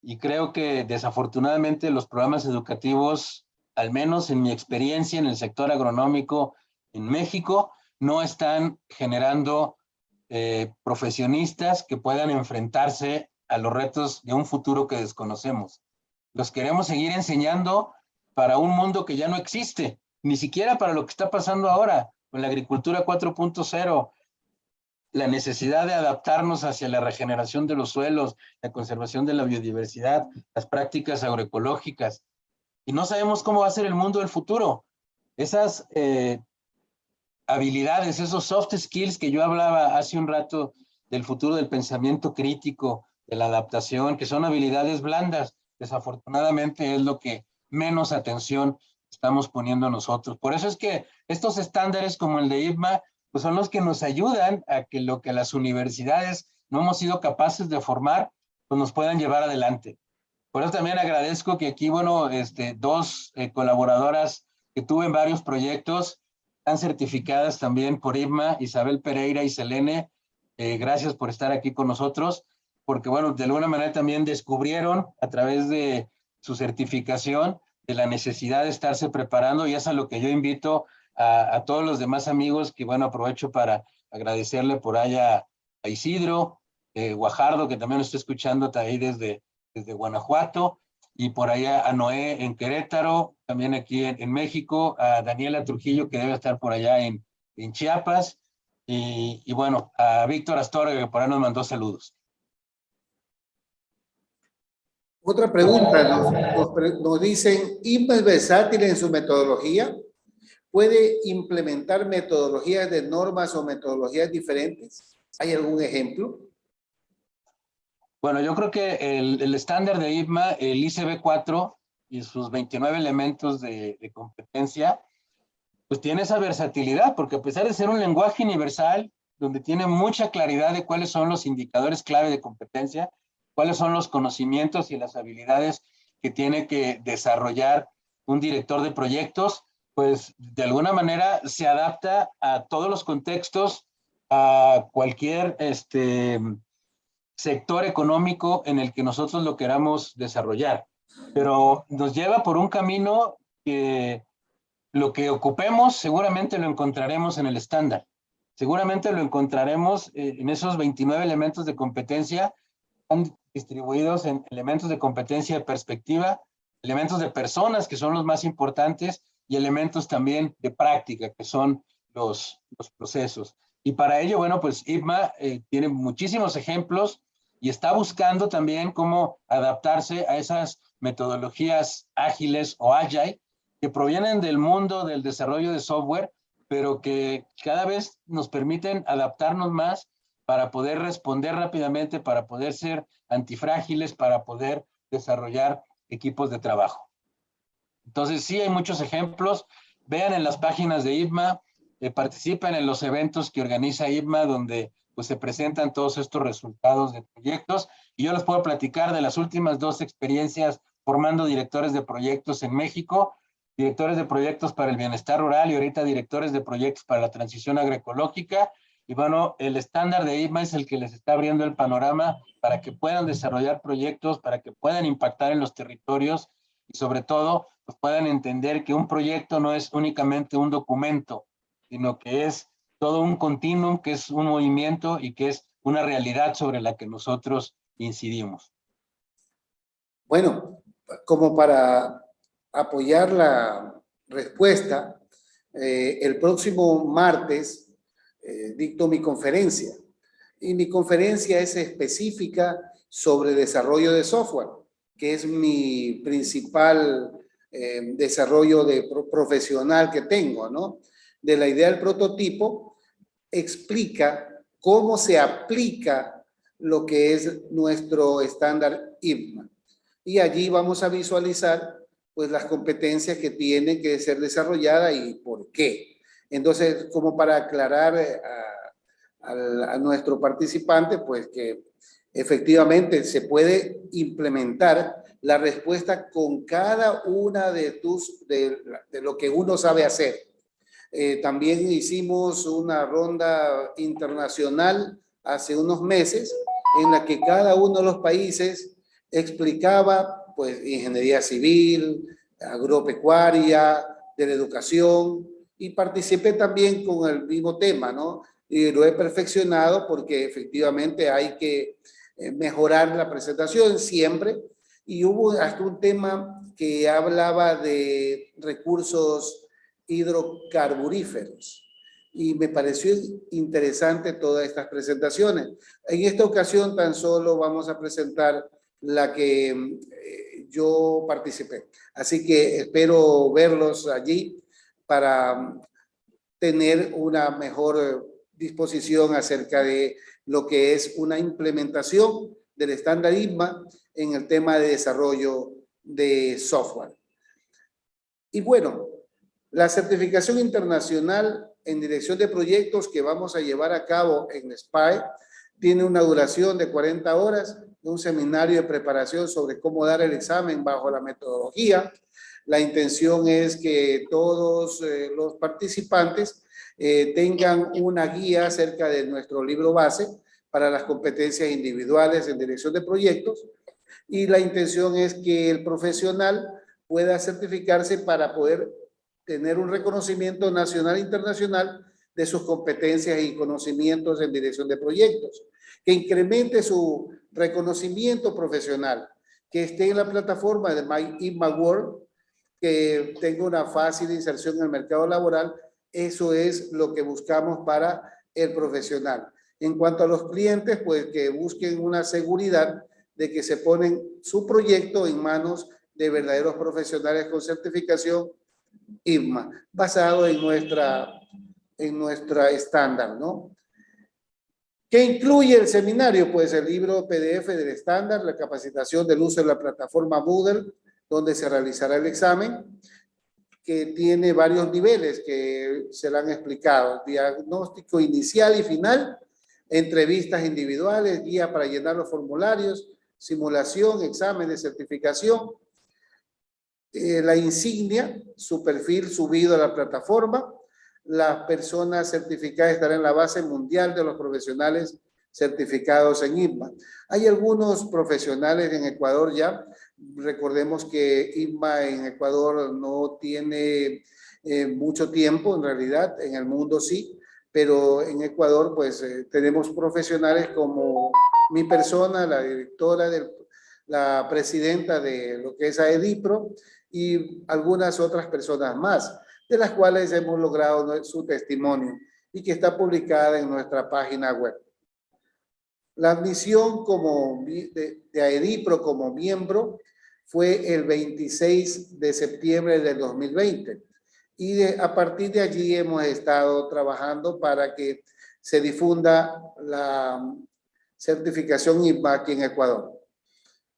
Y creo que desafortunadamente los programas educativos, al menos en mi experiencia en el sector agronómico en México, no están generando profesionistas que puedan enfrentarse a los retos de un futuro que desconocemos. Los queremos seguir enseñando para un mundo que ya no existe, ni siquiera para lo que está pasando ahora con la agricultura 4.0, la necesidad de adaptarnos hacia la regeneración de los suelos, la conservación de la biodiversidad, las prácticas agroecológicas. Y no sabemos cómo va a ser el mundo del futuro. Esas habilidades, esos soft skills que yo hablaba hace un rato del futuro del pensamiento crítico, de la adaptación, que son habilidades blandas, desafortunadamente es lo que menos atención estamos poniendo nosotros. Por eso es que estos estándares como el de IPMA, pues son los que nos ayudan a que lo que las universidades no hemos sido capaces de formar, pues nos puedan llevar adelante. Por eso también agradezco que aquí, bueno, dos colaboradoras que tuve en varios proyectos, están certificadas también por IPMA, Isabel Pereira y Selene. Gracias por estar aquí con nosotros, porque bueno, de alguna manera también descubrieron a través de su certificación de la necesidad de estarse preparando, y es a lo que yo invito a todos los demás amigos, que bueno, aprovecho para agradecerle por allá a Isidro Guajardo, que también lo está escuchando ahí desde Guanajuato, y por allá a Noé en Querétaro, también aquí en México, a Daniela Trujillo, que debe estar por allá en Chiapas, y bueno, a Víctor Astorga, que por ahí nos mandó saludos. Otra pregunta, nos dicen, ¿IPMA es versátil en su metodología? ¿Puede implementar metodologías de normas o metodologías diferentes? ¿Hay algún ejemplo? Bueno, yo creo que el estándar de IPMA, el ICB4 y sus 29 elementos de competencia, pues tiene esa versatilidad, porque a pesar de ser un lenguaje universal, donde tiene mucha claridad de cuáles son los indicadores clave de competencia, cuáles son los conocimientos y las habilidades que tiene que desarrollar un director de proyectos, pues de alguna manera se adapta a todos los contextos, a cualquier sector económico en el que nosotros lo queramos desarrollar. Pero nos lleva por un camino que lo que ocupemos seguramente lo encontraremos en el estándar. Seguramente lo encontraremos en esos 29 elementos de competencia, están distribuidos en elementos de competencia de perspectiva, elementos de personas, que son los más importantes, y elementos también de práctica, que son los procesos. Y para ello, bueno, pues IPMA tiene muchísimos ejemplos y está buscando también cómo adaptarse a esas metodologías ágiles o agile que provienen del mundo del desarrollo de software, pero que cada vez nos permiten adaptarnos más para poder responder rápidamente, para poder ser antifrágiles, para poder desarrollar equipos de trabajo. Entonces, sí hay muchos ejemplos. Vean en las páginas de IPMA, participen en los eventos que organiza IPMA, donde pues se presentan todos estos resultados de proyectos, y yo les puedo platicar de las últimas 2 experiencias formando directores de proyectos en México, directores de proyectos para el bienestar rural y ahorita directores de proyectos para la transición agroecológica, Y bueno, el estándar de ITMA es el que les está abriendo el panorama para que puedan desarrollar proyectos, para que puedan impactar en los territorios y sobre todo pues puedan entender que un proyecto no es únicamente un documento, sino que es todo un continuum, que es un movimiento y que es una realidad sobre la que nosotros incidimos. Bueno, como para apoyar la respuesta, el próximo martes dicto mi conferencia. Y mi conferencia es específica sobre desarrollo de software, que es mi principal desarrollo profesional que tengo, ¿no? De la idea del prototipo, explica cómo se aplica lo que es nuestro estándar ITMA. Y allí vamos a visualizar pues las competencias que tienen que ser desarrolladas y por qué. Entonces, como para aclarar a nuestro participante, pues que efectivamente se puede implementar la respuesta con cada una de lo que uno sabe hacer. También hicimos una ronda internacional hace unos meses en la que cada uno de los países explicaba pues ingeniería civil, agropecuaria, de la educación, y participé también con el mismo tema, ¿no? Y lo he perfeccionado porque efectivamente hay que mejorar la presentación siempre, y hubo hasta un tema que hablaba de recursos hidrocarburíferos. Y me pareció interesante todas estas presentaciones. En esta ocasión tan solo vamos a presentar la que yo participé. Así que espero verlos allí para tener una mejor disposición acerca de lo que es una implementación del estándar ITMA en el tema de desarrollo de software. Y bueno, la certificación internacional en dirección de proyectos que vamos a llevar a cabo en SPY tiene una duración de 40 horas, de un seminario de preparación sobre cómo dar el examen bajo la metodología. La intención es que todos los participantes tengan una guía acerca de nuestro libro base para las competencias individuales en dirección de proyectos, y la intención es que el profesional pueda certificarse para poder tener un reconocimiento nacional e internacional de sus competencias y conocimientos en dirección de proyectos, que incremente su reconocimiento profesional, que esté en la plataforma de My ITMA World, que tenga una fácil inserción en el mercado laboral. Eso es lo que buscamos para el profesional. En cuanto a los clientes, pues que busquen una seguridad de que se ponen su proyecto en manos de verdaderos profesionales con certificación ITMA, basado en nuestra estándar, ¿no? ¿Qué incluye el seminario? Pues el libro PDF del estándar, la capacitación del uso de la plataforma Moodle, donde se realizará el examen, que tiene varios niveles que serán explicados: diagnóstico inicial y final, entrevistas individuales, guía para llenar los formularios, simulación, examen de certificación, la insignia, su perfil subido a la plataforma. Las personas certificadas estarán en la base mundial de los profesionales certificados en ITMA. Hay algunos profesionales en Ecuador ya. Recordemos que ITMA en Ecuador no tiene mucho tiempo, en realidad, en el mundo sí, pero en Ecuador pues tenemos profesionales como mi persona, la directora, la presidenta de lo que es AEDIPRO, y algunas otras personas más, de las cuales hemos logrado su testimonio y que está publicada en nuestra página web. La admisión de AEDIPRO como miembro fue el 26 de septiembre del 2020, y a partir de allí hemos estado trabajando para que se difunda la certificación ITMA aquí en Ecuador.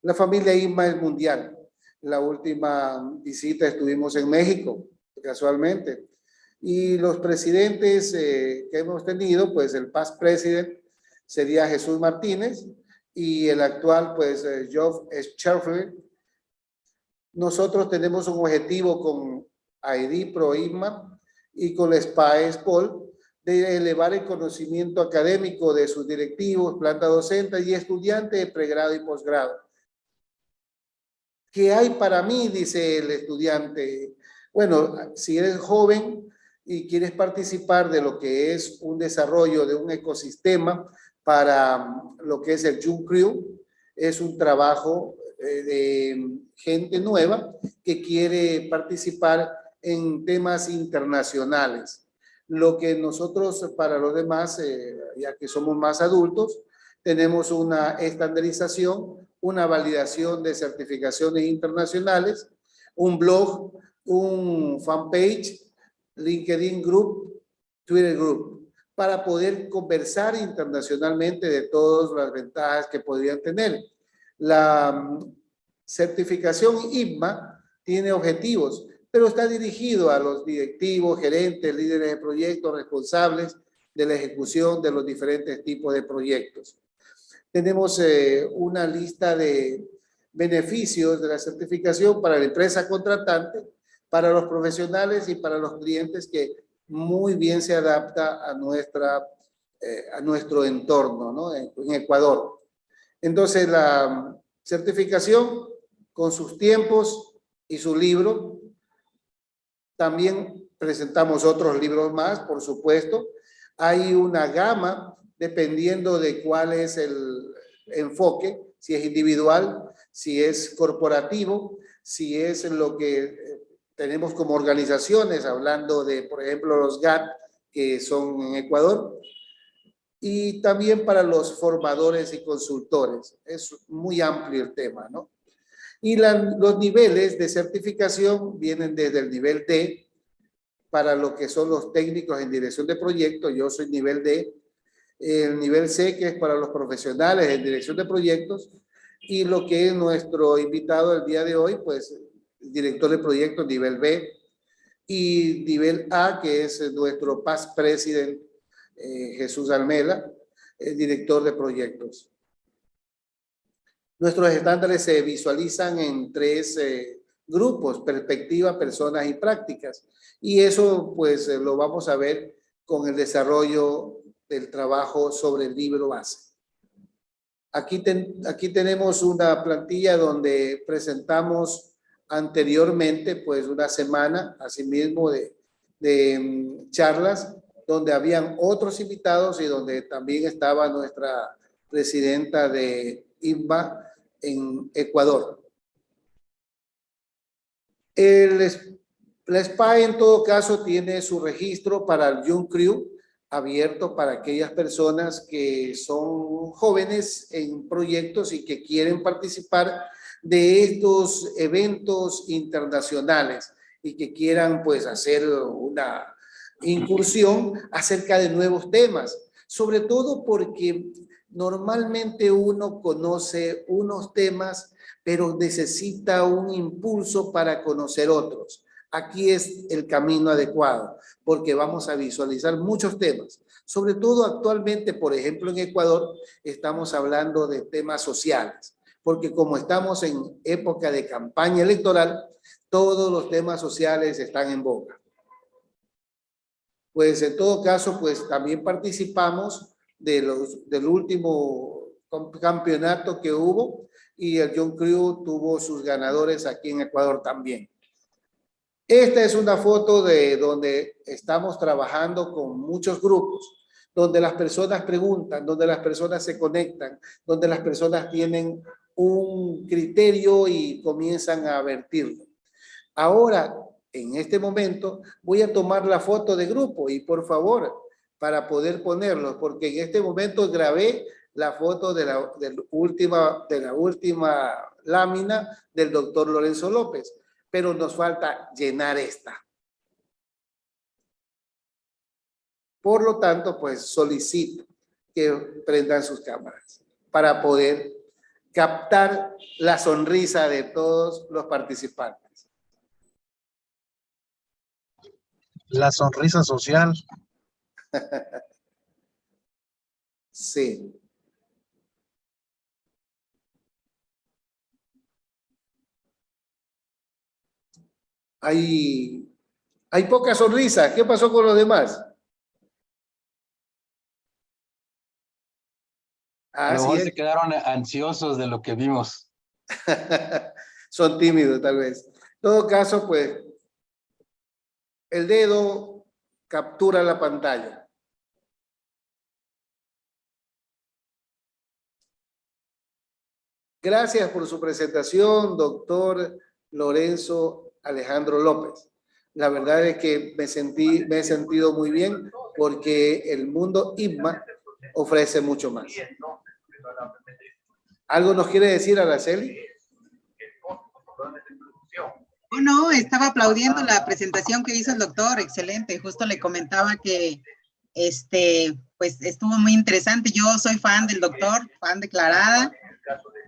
La familia ITMA es mundial. La última visita estuvimos en México, casualmente. Y los presidentes que hemos tenido, pues el past president sería Jesús Martínez, y el actual, pues Geoff Scherfler. Nosotros tenemos un objetivo con AEDIPRO ITMA y con la SPY SPOL, de elevar el conocimiento académico de sus directivos, planta docente y estudiantes de pregrado y posgrado. ¿Qué hay para mí? Dice el estudiante. Bueno, si eres joven y quieres participar de lo que es un desarrollo de un ecosistema para lo que es el JUNCREW, es un trabajo de gente nueva que quiere participar en temas internacionales. Lo que nosotros, para los demás, ya que somos más adultos, tenemos una estandarización, una validación de certificaciones internacionales, un blog, un fanpage, LinkedIn Group, Twitter Group, para poder conversar internacionalmente de todas las ventajas que podrían tener. La certificación INMA tiene objetivos, pero está dirigido a los directivos, gerentes, líderes de proyectos, responsables de la ejecución de los diferentes tipos de proyectos. Tenemos una lista de beneficios de la certificación para la empresa contratante, para los profesionales y para los clientes, que muy bien se adapta a, a nuestro entorno, ¿no? En Ecuador. Entonces, la certificación con sus tiempos y su libro. También presentamos otros libros más, por supuesto. Hay una gama dependiendo de cuál es el enfoque, si es individual, si es corporativo, si es lo que tenemos como organizaciones, hablando de, por ejemplo, los GAT, que son en Ecuador, y también para los formadores y consultores. Es muy amplio el tema, ¿no? Y los niveles de certificación vienen desde el nivel D, para lo que son los técnicos en dirección de proyectos. Yo soy nivel D. El nivel C, que es para los profesionales en dirección de proyectos, y lo que es nuestro invitado el día de hoy, pues, director de proyectos nivel B, y nivel A, que es nuestro past president, Jesús Almela, director de proyectos. Nuestros estándares se visualizan en tres grupos: perspectiva, personas y prácticas. Y eso pues lo vamos a ver con el desarrollo del trabajo sobre el libro base. Aquí tenemos una plantilla donde presentamos anteriormente pues una semana, asimismo de charlas, donde habían otros invitados y donde también estaba nuestra presidenta de INVA en Ecuador. La SPA en todo caso tiene su registro para el JUNCREW abierto para aquellas personas que son jóvenes en proyectos y que quieren participar de estos eventos internacionales y que quieran pues hacer una incursión acerca de nuevos temas, sobre todo porque normalmente uno conoce unos temas pero necesita un impulso para conocer otros. Aquí es el camino adecuado, porque vamos a visualizar muchos temas. Sobre todo actualmente, por ejemplo, en Ecuador, estamos hablando de temas sociales, porque como estamos en época de campaña electoral, todos los temas sociales están en boga. Pues en todo caso, pues también participamos del último campeonato que hubo, y el JUNCREW tuvo sus ganadores aquí en Ecuador también. Esta es una foto de donde estamos trabajando con muchos grupos, donde las personas preguntan, donde las personas se conectan, donde las personas tienen un criterio y comienzan a vertirlo. Ahora, en este momento, voy a tomar la foto de grupo y por favor, para poder ponerlo, porque en este momento grabé la foto de la última lámina del doctor Lorenzo López, pero nos falta llenar esta. Por lo tanto, pues solicito que prendan sus cámaras para poder captar la sonrisa de todos los participantes. La sonrisa social. Sí. Hay poca sonrisa. ¿Qué pasó con los demás? A lo Así mejor es. se quedaron ansiosos de lo que vimos. Son tímidos, tal vez. En todo caso, pues, el dedo captura la pantalla. Gracias por su presentación, doctor Lorenzo Alejandro López. La verdad es que me he sentido muy bien porque el mundo IPMA ofrece mucho más. ¿Algo nos quiere decir, Araceli? Oh, no, estaba aplaudiendo la presentación que hizo el doctor, excelente. Justo le comentaba que pues estuvo muy interesante. Yo soy fan del doctor, fan declarada,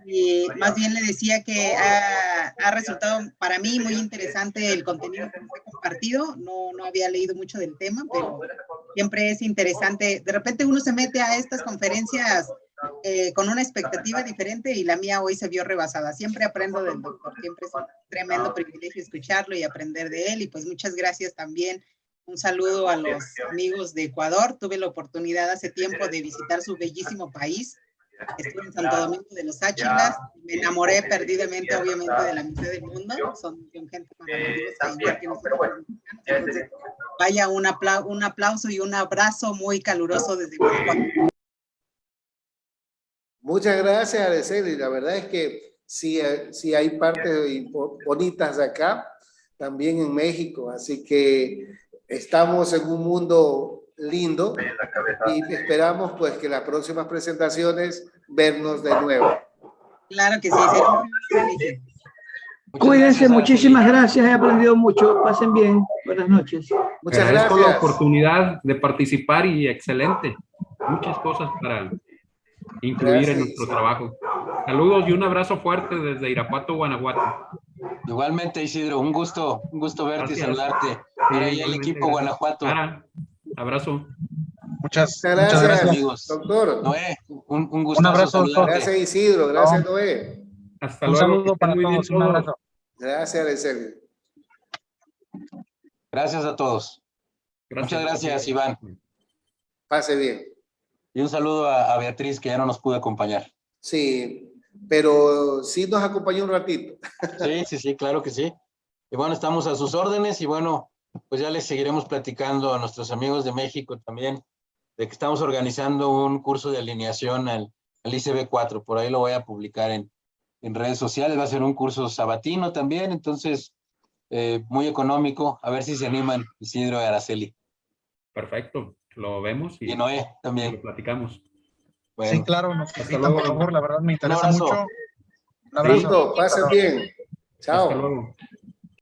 y más bien le decía que ha resultado para mí muy interesante el contenido que nos ha compartido. No había leído mucho del tema, pero siempre es interesante. De repente uno se mete a estas conferencias con una expectativa diferente y la mía hoy se vio rebasada. Siempre aprendo del doctor, siempre es un tremendo privilegio escucharlo y aprender de él. Y pues muchas gracias también. Un saludo a los amigos de Ecuador. Tuve la oportunidad hace tiempo de visitar su bellísimo país. Estuve en Santo Domingo de los Áchilas. Me enamoré perdidamente, obviamente, de la mitad del mundo. Son gente maravillosa, igual que nosotros. Entonces, vaya, un aplauso y un abrazo muy caluroso desde Guanajuato. Muchas gracias, Araceli. La verdad es que sí hay partes bonitas de acá, también en México. Así que estamos en un mundo lindo y esperamos pues que las próximas presentaciones vernos de nuevo. Claro que sí, sería un privilegio. Cuídense, muchísimas gracias, he aprendido mucho, pasen bien, buenas noches. Muchas Agradezco gracias. la oportunidad de participar y excelente. Muchas cosas para incluir en nuestro trabajo. Saludos y un abrazo fuerte desde Irapuato, Guanajuato. Igualmente, Isidro, un gusto verte y Gracias. saludarte. Para ahí el equipo Gracias. Guanajuato. Sara, abrazo. Muchas Gracias, gracias. amigos. doctor. Noé, un gusto Un abrazo, doctor. saludarte. Gracias, Isidro. Gracias, Noé. Hasta Un luego. saludo Que estén para muy bien todos, un abrazo. Gracias, Araceli. Gracias a todos. Muchas gracias, Iván. Pase bien. Y un saludo a Beatriz, que ya no nos pudo acompañar. Sí, pero sí nos acompañó un ratito. Sí, claro que sí. Y bueno, estamos a sus órdenes y bueno, pues ya les seguiremos platicando a nuestros amigos de México también de que estamos organizando un curso de alineación al ICB4. Por ahí lo voy a publicar en redes sociales. Va a ser un curso sabatino también, entonces muy económico. A ver si se animan Isidro y Araceli. Perfecto. Lo vemos Y Noé también. lo platicamos. Bueno, Sí, claro, nos Hasta invitan, luego. por favor, la verdad me interesa abrazo. mucho. Un abrazo. Listo, pasen bien. Hasta Chao. luego.